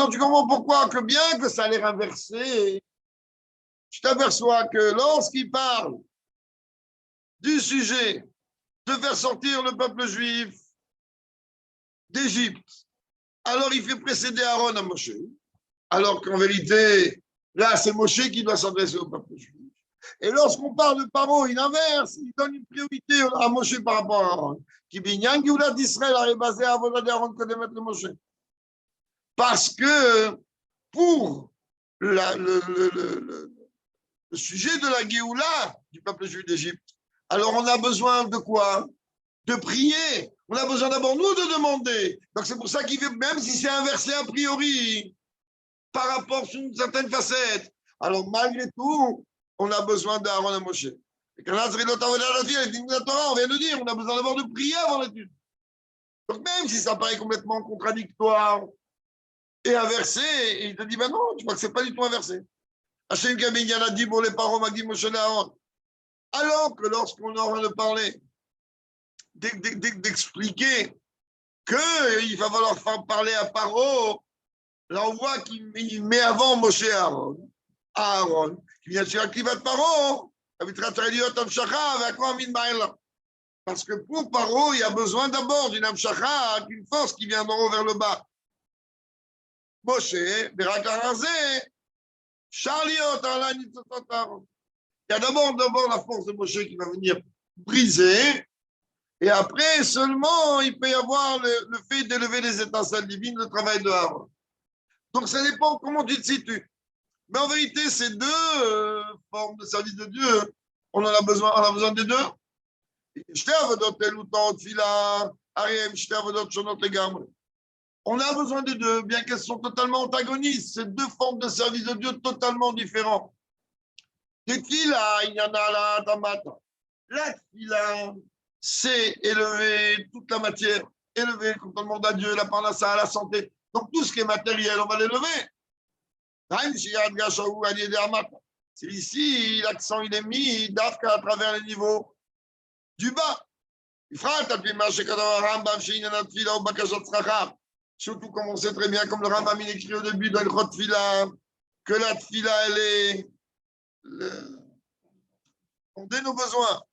tu comprends pourquoi que bien que ça a l'air inversé, tu t'aperçois que lorsqu'il parle du sujet de faire sortir le peuple juif d'Égypte, alors il fait précéder Aaron à Moshe, alors qu'en vérité, là, c'est Moshe qui doit s'adresser au peuple juif. Et lorsqu'on parle de Paro, il inverse, il donne une priorité à Moshe par rapport à Aaron. Qui binyan Géoula d'Israël a basé à Avodah d'Aaron que de mettre le Moshe. Parce que pour le sujet de la Géoula du peuple juif d'Égypte, alors on a besoin de quoi? De prier. On a besoin d'abord nous de demander. Donc c'est pour ça qu'il fait, même si c'est inversé a priori, par rapport sur une certaine facette, alors malgré tout, on a besoin d'Aaron et Moshe. Et quand on vient de dire, on a besoin d'abord de prier avant l'étude. Donc même si ça paraît complètement contradictoire et inversé, et il te dit, ben non, tu vois que c'est pas du tout inversé. Hachem Kabinyan a dit pour les parents, Magdi Moshe et Aaron. Alors que lorsqu'on aura de parler, d'expliquer qu'il va falloir faire parler à Paro, là on voit qu'il met avant Moshe et Aaron, qui vient sur la climat de Paro, parce que pour Paro, il y a besoin d'abord d'une Amshacha, d'une force qui vient d'en haut vers le bas. Moshe, Berakarazé, Charliot, il y a d'abord la force de Moshe qui va venir briser, et après seulement il peut y avoir le fait d'élever les étincelles divines, le travail de Aaron. Donc ça dépend comment tu te situes. Mais en vérité, ces deux formes de service de Dieu, on a besoin des deux. On a besoin des deux, bien qu'elles sont totalement antagonistes. C'est deux formes de service de Dieu totalement différentes. La tfila, c'est élever toute la matière, élever quand on demande à Dieu la parnassa, la santé. Donc tout ce qui est matériel, on va l'élever. C'est ici, l'accent il est mis d'Afka à travers les niveaux du bas. Surtout comme on sait très bien, comme le Rambam il écrit au début de l'Chot Tfila, que la Tfila elle est on donne nos besoins.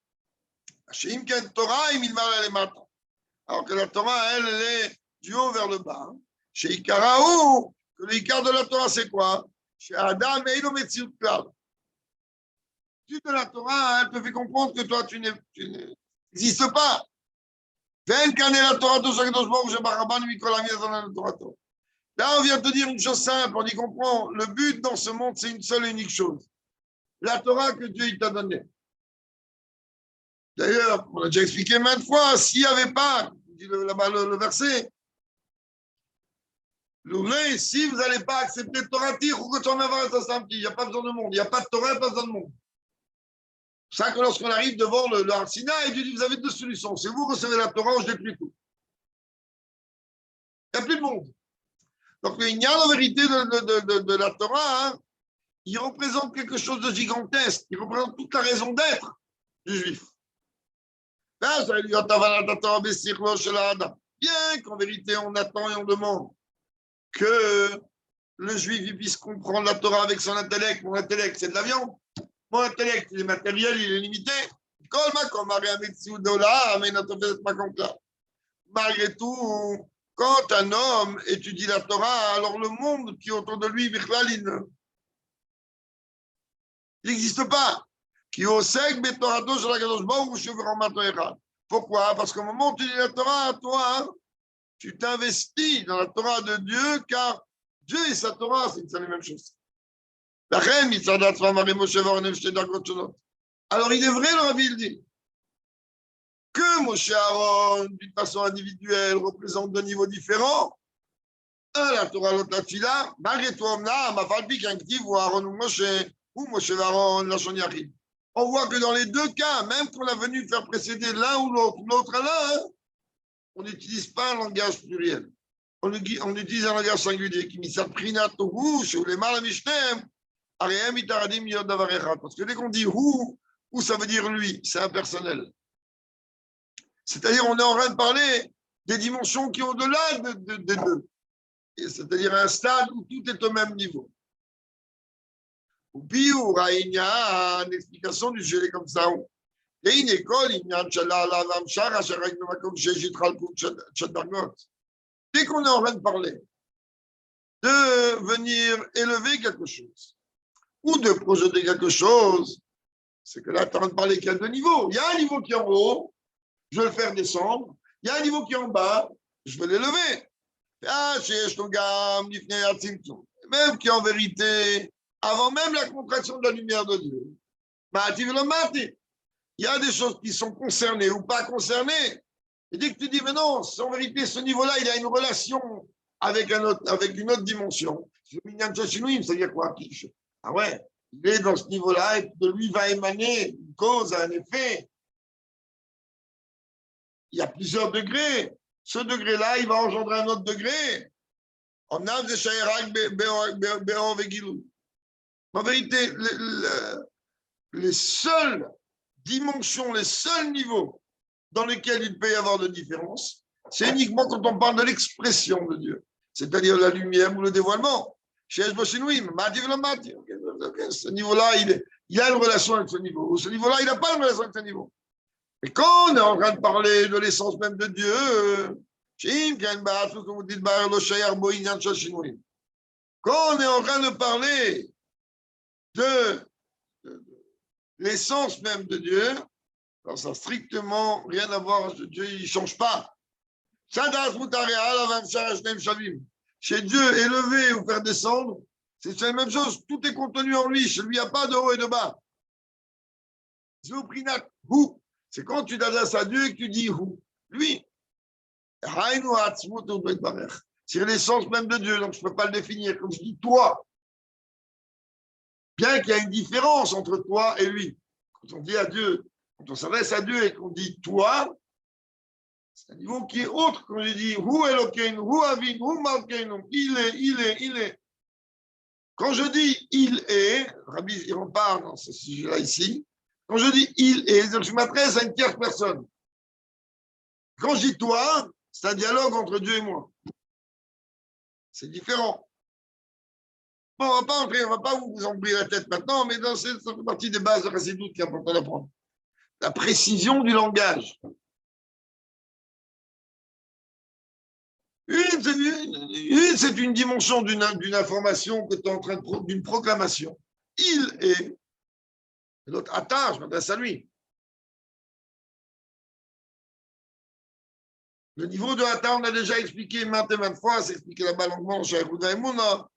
Alors que la Torah, elle est du haut vers le bas. Chez Ikaraou, que l'Ikar de la Torah, c'est quoi? Chez Adam et Ilometziut Klal. l'étude de la Torah, elle te fait comprendre que toi, tu n'existes pas. Là, on vient te dire une chose simple, on y comprend. Le but dans ce monde, c'est une seule et unique chose. La Torah que Dieu t'a donnée. D'ailleurs, on a déjà expliqué maintes fois, s'il n'y avait pas, dit là-bas le verset, si vous n'allez pas accepter Torah, il n'y a pas besoin de monde. Il n'y a pas de Torah, pas besoin de monde. C'est ça que lorsqu'on arrive devant le Har Sinaï, Dieu dit, vous avez deux solutions. C'est vous recevez la Torah ou je détruis tout. Il n'y a plus de monde. Donc, il y a la vérité de la Torah, hein, il représente quelque chose de gigantesque. Il représente toute la raison d'être du juif. Bien qu'en vérité, on attend et on demande que le juif il puisse comprendre la Torah avec son intellect. Mon intellect, c'est de la viande. Mon intellect, il est matériel, il est limité. Malgré tout, quand un homme étudie la Torah, alors le monde qui est autour de lui, il n'existe pas. Pourquoi? Parce qu'au moment où tu lis la Torah, toi, tu t'investis dans la Torah de Dieu, car Dieu et sa Torah, c'est la même chose. Alors il est vrai, le Rabbi, il dit, que Moshe Aaron, d'une façon individuelle, représente deux niveaux différents. Un, la Torah, l'autre, la Tfila. Malgré tout, on voit que dans les deux cas, même qu'on a venu faire précéder l'un ou l'autre à l'un, on n'utilise pas un langage pluriel. On utilise un langage singulier qui parce que dès qu'on dit ou ça veut dire lui, c'est impersonnel. C'est-à-dire, on est en train de parler des dimensions qui sont au-delà des deux. C'est-à-dire un stade où tout est au même niveau. Ou puis, il y a une explication du sujet comme ça. Dès qu'on est en train de parler de venir élever quelque chose ou de projeter quelque chose, c'est que là, tu es en train de parler qu'il y a deux niveaux. Il y a un niveau qui est en haut, je vais le faire descendre. Il y a un niveau qui est en bas, je vais l'élever. Même qui en vérité, avant même la contraction de la lumière de Dieu, il y a des choses qui sont concernées ou pas concernées. Et dès que tu dis, mais non, en vérité, ce niveau-là, il a une relation avec une autre dimension. C'est-à-dire quoi? Ah ouais, il est dans ce niveau-là et de lui va émaner une cause, un effet. Il y a plusieurs degrés. Ce degré-là, il va engendrer un autre degré. En vérité, les seules dimensions, les seuls niveaux dans lesquels il peut y avoir de différence, c'est uniquement quand on parle de l'expression de Dieu, c'est-à-dire la lumière ou le dévoilement. Ce niveau-là, il a une relation avec ce niveau. Ce niveau-là, il n'a pas une relation avec ce niveau. Et quand on est en train de parler de l'essence même de Dieu, quand on est en train de parler de l'essence même de Dieu, alors ça n'a strictement rien à voir. Dieu, il ne change pas. Chez Dieu, élever ou faire descendre, c'est la même chose. Tout est contenu en lui. Chez lui, il n'y a pas de haut et de bas. C'est quand tu t'adresses à Dieu et que tu dis lui. C'est l'essence même de Dieu, donc je ne peux pas le définir. Comme je dis toi, bien qu'il y ait une différence entre toi et lui. Quand on dit à Dieu, quand on s'adresse à Dieu et qu'on dit toi, c'est un niveau qui est autre. Quand je dis il est. Quand je dis il est, Rabbi, il en parle dans ce sujet-là ici. Quand je dis il est, je m'adresse à une tierce personne. Quand je dis toi, c'est un dialogue entre Dieu et moi. C'est différent. Bon, on ne va pas vous embrouiller la tête maintenant, mais ça fait partie des bases de Chassidoute qui est important d'apprendre. La précision du langage. Une, c'est une dimension d'une information que tu es en train d'une proclamation. Il est. Et l'autre, Ata, je m'adresse à lui. Le niveau de Ata, on a déjà expliqué maintes et maintes fois, c'est expliqué là-bas longuement chez Yehuda et Mouna.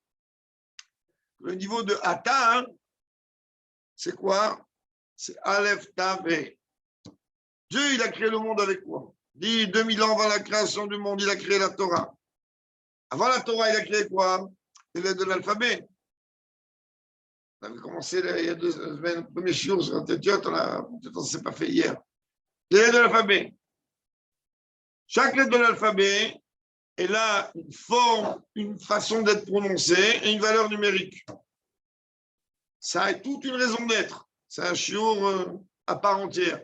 Le niveau de Ata, hein, c'est quoi? C'est Aleph Tav He. Dieu, il a créé le monde avec quoi? Dit 2000 ans avant la création du monde, il a créé la Torah. Avant la Torah, il a créé quoi? Les lettres de l'alphabet. On avait commencé il y a 2 semaines, le premier shiur sur la tête, on ne s'est pas fait hier. Les lettres de l'alphabet. Chaque lettre de l'alphabet, elle a une forme, une façon d'être prononcée et une valeur numérique. Ça a toute une raison d'être. C'est un shiur à part entière.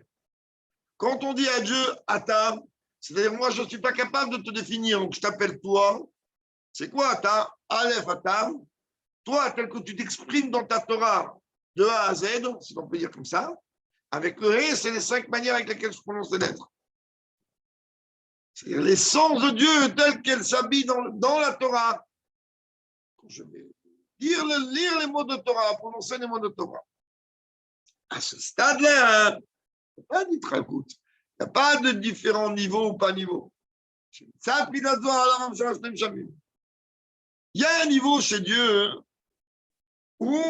Quand on dit à Dieu, Ata, c'est-à-dire moi, je ne suis pas capable de te définir, donc je t'appelle toi. C'est quoi Ata? Aleph Ata. Toi, tel que tu t'exprimes dans ta Torah, de A à Z, si on peut dire comme ça, avec le Ré, c'est les 5 manières avec lesquelles je prononce les lettres. C'est l'essence de Dieu telle qu'elle s'habille dans la Torah. Quand je vais lire les mots de Torah, prononcer les mots de Torah. À ce stade-là, il n'y a pas d'Itrakout. Il n'y a pas de différents niveaux ou pas niveaux. Ça, il y a un niveau chez Dieu où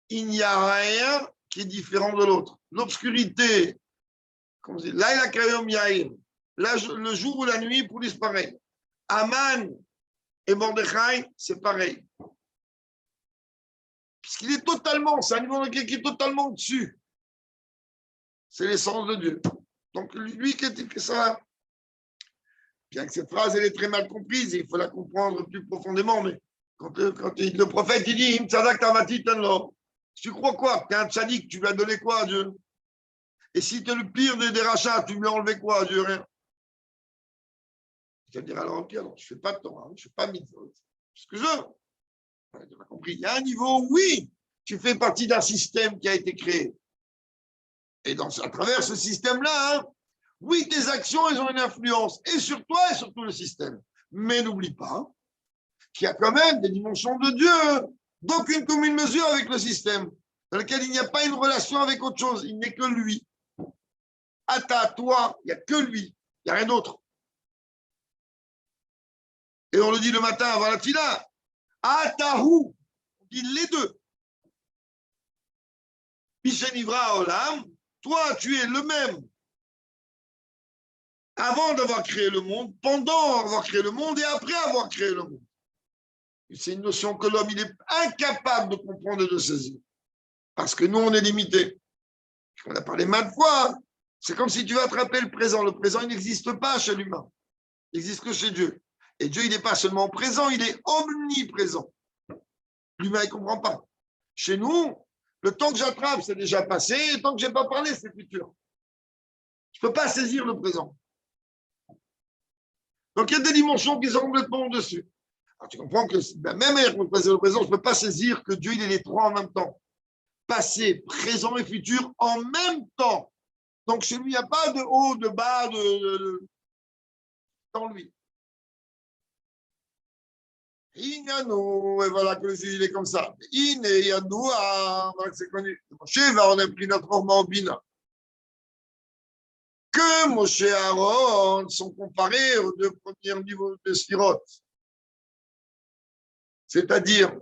il n'y a rien qui est différent de l'autre. L'obscurité, comme on dit, là, il a créé le jour ou la nuit, pour lui, c'est pareil. Aman et Mordechai, c'est pareil. Puisqu'il est totalement, c'est un niveau qui est totalement au-dessus. C'est l'essence de Dieu. Donc, lui, qu'est-ce que ça va? Bien que cette phrase, elle est très mal comprise, il faut la comprendre plus profondément, mais quand le prophète, il dit, tu crois quoi? Tu es un tzadik, tu lui as donné quoi à Dieu? Et si tu es le pire des rachats, tu lui as enlevé quoi à Dieu? Rien. C'est-à-dire, alors, ok, alors, je ne fais pas de Torah, je ne fais pas de mitzvot. C'est ce que je veux. Tu as compris. Il y a un niveau, oui, tu fais partie d'un système qui a été créé. Et à travers ce système-là, hein, oui, tes actions, elles ont une influence, et sur toi et sur tout le système. Mais n'oublie pas qu'il y a quand même des dimensions de Dieu, d'aucune commune mesure avec le système, dans lequel il n'y a pas une relation avec autre chose, il n'est que lui. Ata, toi, il n'y a que lui, il n'y a rien d'autre. Et on le dit le matin avant la tila. Atahu, on dit les deux. Pishenivra Olam, toi, tu es le même. Avant d'avoir créé le monde, pendant avoir créé le monde et après avoir créé le monde. C'est une notion que l'homme il est incapable de comprendre et de saisir. Parce que nous, on est limité. On a parlé maintes fois. C'est comme si tu veux attraper le présent. Le présent, il n'existe pas chez l'humain. Il n'existe que chez Dieu. Et Dieu, il n'est pas seulement présent, il est omniprésent. L'humain, il ne comprend pas. Chez nous, le temps que j'attrape, c'est déjà passé. Et le temps que je n'ai pas parlé, c'est futur. Je ne peux pas saisir le présent. Donc, il y a des dimensions qui sont complètement au-dessus. Alors, tu comprends que même avec le présent, je ne peux pas saisir que Dieu, il est les trois en même temps. Passé, présent et futur en même temps. Donc, chez lui, il n'y a pas de haut, de bas, dans lui. Inyano, et voilà que le sujet est comme ça. In et Yanoua, c'est connu. Moshe va, on a pris notre forme en bina. Que Moshe et Aaron sont comparés aux deux premiers niveaux de Sphirot. C'est-à-dire,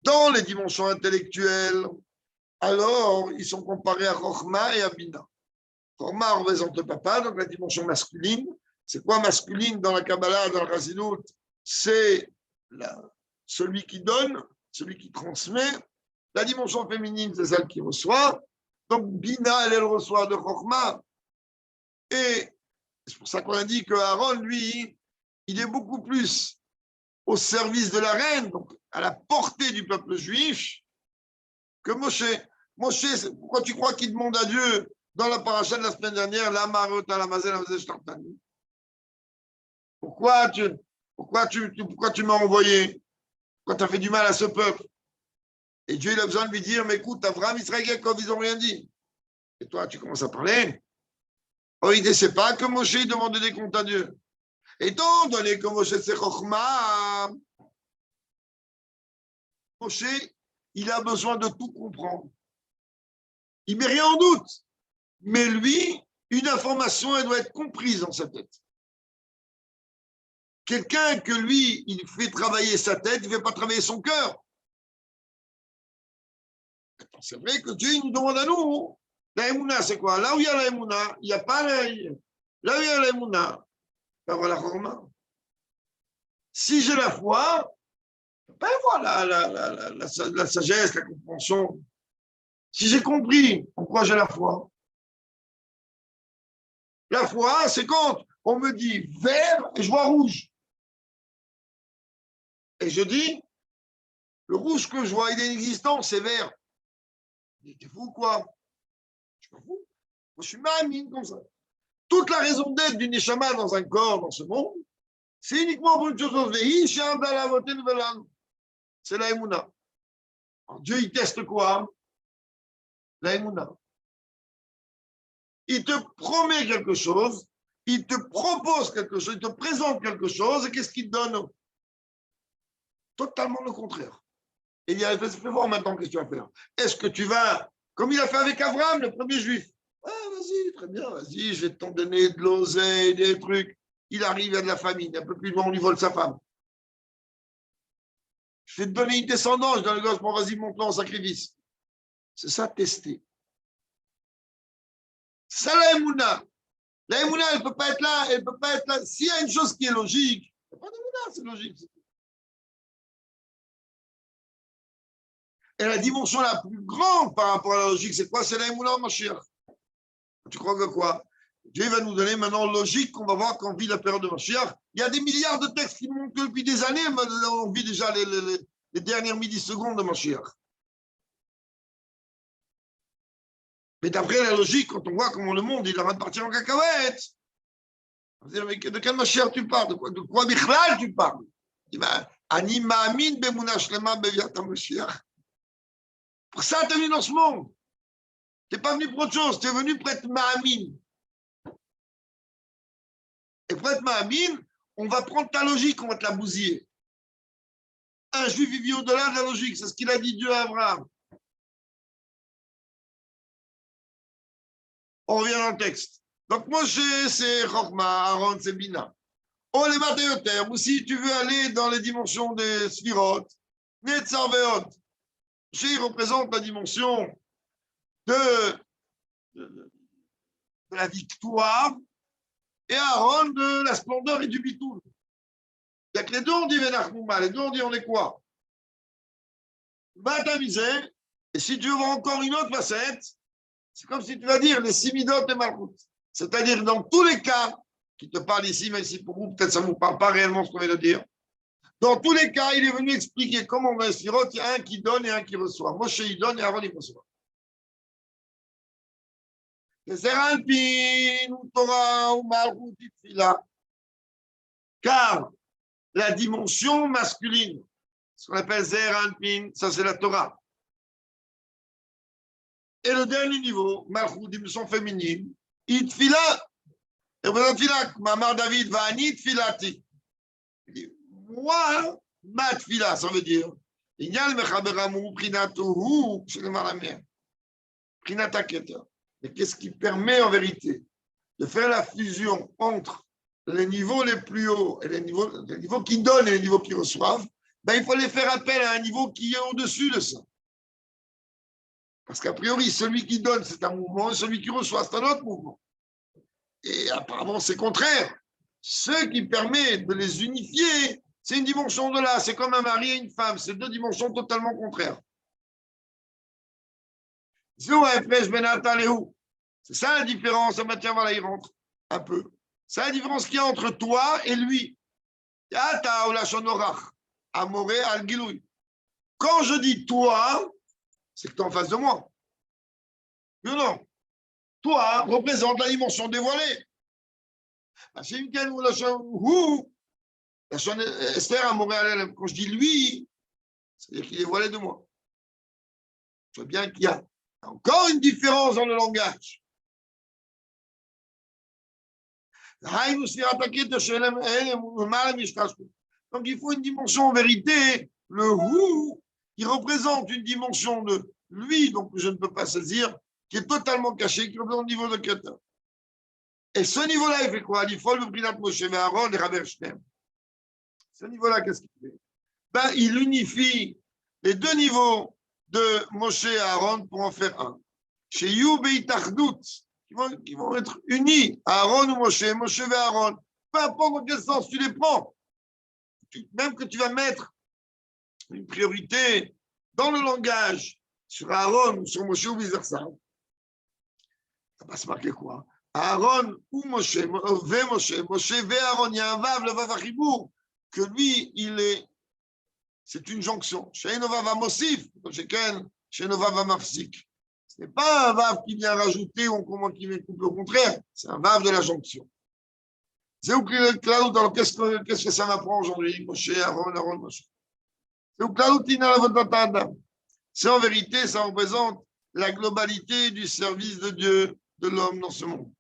dans les dimensions intellectuelles, alors ils sont comparés à Chochma et à Bina. Chochma représente le papa, donc la dimension masculine. C'est quoi masculine dans la Kabbalah, dans le Chassidut? C'est celui qui donne, celui qui transmet. La dimension féminine, c'est celle qui reçoit. Donc, Bina, elle reçoit de Chochma. Et c'est pour ça qu'on a dit que Aaron, lui, il est beaucoup plus au service de la reine, donc à la portée du peuple juif, que Moshe. Moshe, pourquoi tu crois qu'il demande à Dieu dans la paracha de la semaine dernière, la marota, la mazel, la mazel, shtartani? Pourquoi tu m'as envoyé? Pourquoi tu as fait du mal à ce peuple? Et Dieu, il a besoin de lui dire, mais écoute, Abraham, Israël, Jacob, ils n'ont rien dit. Et toi, tu commences à parler. Oh, il ne sait pas que Moshe demandait des comptes à Dieu. Étant donné que Moshe, c'est Chochma, Moshe, il a besoin de tout comprendre. Il ne met rien en doute. Mais lui, une information, elle doit être comprise dans sa tête. Quelqu'un que lui, il fait travailler sa tête, il ne fait pas travailler son cœur. C'est vrai que Dieu il nous demande à nous. La émouna, c'est quoi? Là où il y a la émouna, il n'y a pas la... Là où il y a la émouna, il va y avoir la chorma. Si j'ai la foi, ben voilà la sagesse, la compréhension. Si j'ai compris pourquoi j'ai la foi, la foi, c'est quand on me dit vert et je vois rouge. Et je dis, le rouge que je vois, il est inexistant, c'est vert. T'es fou quoi? Je suis pas fou. Moi, je suis mamine comme ça. Toute la raison d'être d'une neshama dans un corps, dans ce monde, c'est uniquement pour une chose. C'est la émouna. Dieu, il teste quoi? La émouna. Il te promet quelque chose, il te propose quelque chose, il te présente quelque chose, et qu'est-ce qu'il te donne? Totalement le contraire. Et il a fait voir maintenant qu'est-ce que tu vas faire. Est-ce que tu vas, comme il a fait avec Abraham, le premier juif? Ah, vas-y, très bien, vas-y, je vais t'en donner de l'oseille, des trucs. Il arrive, il y a de la famine, un peu plus loin, on lui vole sa femme. Je vais te donner une descendance, je donne le gosse, bon, vas-y, monte-le en sacrifice. C'est ça, tester. C'est ça la Emouna. La Emouna, elle ne peut pas être là, elle ne peut pas être là. S'il y a une chose qui est logique, il n'y a pas d'Emouna, c'est logique. Et la dimension la plus grande par rapport à la logique, c'est quoi? C'est la Emouna en Mashiach. Tu crois que quoi? Dieu va nous donner maintenant logique qu'on va voir quand on vit la période de Mashiach. Il y a des milliards de textes qui montrent que depuis des années, on vit déjà les dernières millisecondes de Mashiach. Mais d'après la logique, quand on voit comment le monde il est en train de partir en cacahuète, on va dire, mais de quel Mashiach tu parles? De quoi Bichlal tu parles? Il va Ani ma'amin be'emuna shlema be'viat Mashiach. Pour ça, tu es venu dans ce monde. Tu n'es pas venu pour autre chose, tu es venu pour être ma'amin. Et pour être ma'amin, on va prendre ta logique, on va te la bousiller. Un juif, il vit au-delà de la logique, c'est ce qu'il a dit Dieu à Abraham. On revient dans le texte. Donc, Moshe, c'est Chokma, Aaron, c'est Bina. On les matériaux, ou si tu veux aller dans les dimensions des Sphirot, Netzar Veot. Moshe représente la dimension de la victoire et Aaron de la splendeur et du bitoul. Il n'y a que les deux, on dit Venachmouma, les deux, on dit on est quoi? Va t'amuser, et si tu veux voir encore une autre facette, c'est comme si tu vas dire les Simidot et Malchut. C'est-à-dire, dans tous les cas, qui te parlent ici, mais ici pour vous, peut-être ça ne vous parle pas réellement ce qu'on vient de dire. Dans tous les cas, il est venu expliquer comment on va Sphirot, il y a un qui donne et un qui reçoit. Moshe, il donne et Aaron, il reçoit. Car la dimension masculine, ce qu'on appelle Zer Anpin, ça c'est la Torah. Et le dernier niveau, Malchut, dimension féminine, Itfila, et vous Tfila, Mamar David va Anit Filati. Moi, ma Tfila, ça veut dire, il y a le Mechaberamu, Prinatuhu, c'est le Malamère, Prinataketa. Et qu'est-ce qui permet en vérité de faire la fusion entre les niveaux les plus hauts et les niveaux qui donnent et les niveaux qui reçoivent, ben, il faut les faire appel à un niveau qui est au-dessus de ça. Parce qu'a priori, celui qui donne, c'est un mouvement, et celui qui reçoit, c'est un autre mouvement. Et apparemment, c'est contraire. Ce qui permet de les unifier, c'est une dimension de là. C'est comme un mari et une femme. C'est deux dimensions totalement contraires. C'est ça la différence. Tiens, voilà, il rentre un peu. C'est la différence qu'il y a entre toi et lui. Quand je dis toi, c'est que tu es en face de moi. Non, non. Toi représente la dimension dévoilée. C'est une quelle la Esther à Montréal, quand je dis lui, c'est-à-dire qu'il est voilé de moi. Je vois bien qu'il y a encore une différence dans le langage. Donc il faut une dimension en vérité. Le hu, qui représente une dimension de lui, donc je ne peux pas saisir, qui est totalement caché, qui est au niveau de Keter. Et ce niveau-là, il fait quoi? Il faut le Brinat Moshe et Aaron et Rabber Shneim. Ce niveau-là, qu'est-ce qu'il fait? Ben, il unifie les deux niveaux de Moshe et Aaron pour en faire un. Chez Youb et Itachdout, qui vont être unis, Aaron ou Moshe, Moshe et Aaron. Peu importe dans quel sens tu les prends. Même que tu vas mettre une priorité dans le langage sur Aaron ou sur Moshe ou vice-versa. Ça va se marquer quoi? Aaron ou Moshe, Moshe ve Aaron, il y a un vav, le vav achibour, que lui, c'est une jonction. Chez Nova va Mosif, chez Nova va Mafsik. Ce n'est pas un vav qui vient rajouter ou comment qui vient couper, au contraire, c'est un vav de la jonction. C'est où alors qu'est-ce que ça m'apprend aujourd'hui? Moshe, Aaron, Moshe. C'est où c'est en vérité, ça représente la globalité du service de Dieu, de l'homme dans ce monde.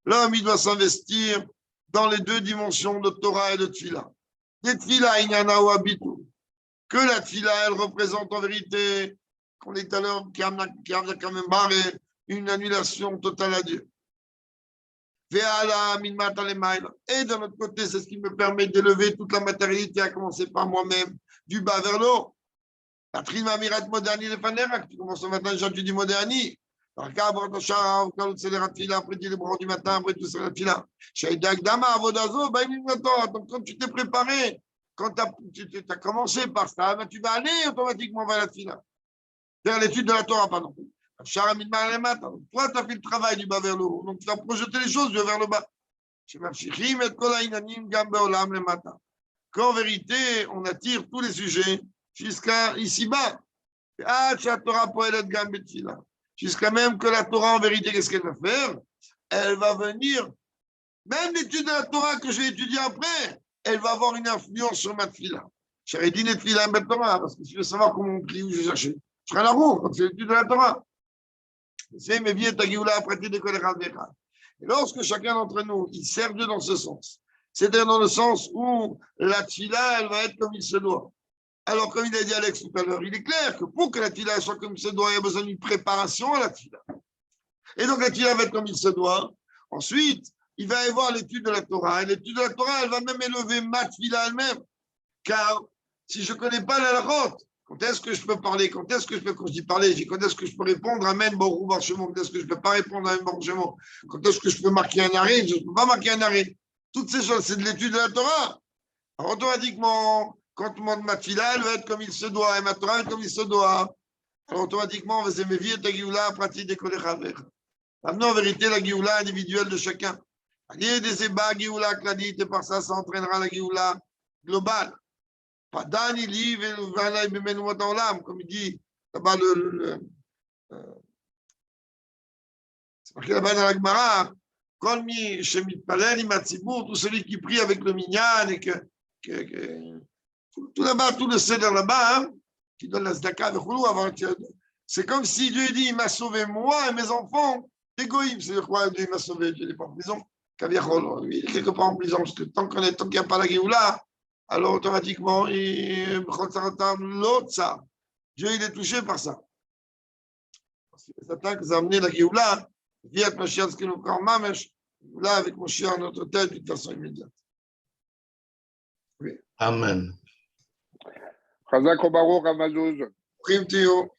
L'homme, il doit s'investir dans les deux dimensions de Torah et de Tfila. Que la Tfila, elle représente en vérité, qu'on est à l'heure, qui a quand même barré une annulation totale à Dieu. Et d'un autre côté, c'est ce qui me permet d'élever toute la matérialité, à commencer par moi-même, du bas vers le haut. La trima mirat moderni de Fanera, tu commences le matin, déjà tu dis moderni. Après tu dis les bras du matin, après tout ça, la fila. Donc quand tu t'es préparé, quand tu as commencé par ça, ben, tu vas aller automatiquement vers la fila. Vers l'étude de la Torah, pardon. Toi, tu as fait le travail du bas vers le haut. Donc tu vas projeter les choses vers le bas. Qu'en vérité, on attire tous les sujets jusqu'à ici-bas. Jusqu'à même que la Torah, en vérité, qu'est-ce qu'elle va faire? Elle va venir, même l'étude de la Torah que je vais étudier après, elle va avoir une influence sur ma tefila. J'aurais dit tefila en Torah, parce que si je veux savoir comment on prie, où je cherche, je serai à la roue quand c'est l'étude de la Torah. C'est mes vieux tagiula à prêter des colères. Et lorsque chacun d'entre nous, il sert Dieu dans ce sens, c'est-à-dire dans le sens où la tefila, elle va être comme il se doit. Alors, comme il a dit Alex tout à l'heure, il est clair que pour que la tefila soit comme il se doit, il y a besoin d'une préparation à la tefila. Et donc, la tefila va être comme il se doit. Ensuite, il va y avoir l'étude de la Torah. Et l'étude de la Torah, elle va même élever ma tefila elle-même. Car si je ne connais pas la route, quand est-ce que je peux parler? Quand est-ce que je peux, quand je dis parler, quand est-ce que je peux répondre Amen, bon marchement? Quand est-ce que je ne peux pas répondre Amen, bon marchement? Quand est-ce que je peux marquer un arrêt? Je ne peux pas marquer un arrêt. Toutes ces choses, c'est de l'étude de la Torah. Alors, automatiquement, quand ma tefila, elle va être comme il se doit, et ma Torah va être comme il se doit, alors automatiquement, on va s'aimer ta Géoula, pratique des Kodechaver. Maintenant, en vérité, la Géoula individuelle de chacun. Allié des ébats, Géoula, Kladit, et par ça, ça entraînera la Géoula globale. Pas d'ani, liv, et comme il dit là-bas, c'est marqué là-bas dans la Gemara, tout celui qui prie avec le minyan et tout là-bas, tout le seder là-bas, hein, qui donne la zdaka, c'est comme si Dieu dit, il m'a sauvé moi et mes enfants d'égoïsme. C'est-à-dire quoi, Dieu m'a sauvé, Dieu n'est pas en prison. Il est quelque part en prison, parce que tant qu'il n'y a pas la Géoula, alors automatiquement, l'autre, ça. Dieu, il est touché par ça. Parce que les attaques ont amené la Géoula, via Mashiach, ce que nous prend Mamesh, là, avec Mashiach à notre tête, d'une façon immédiate. Oui. Amen. Chazak Baruch Amazouz. Prime Théo.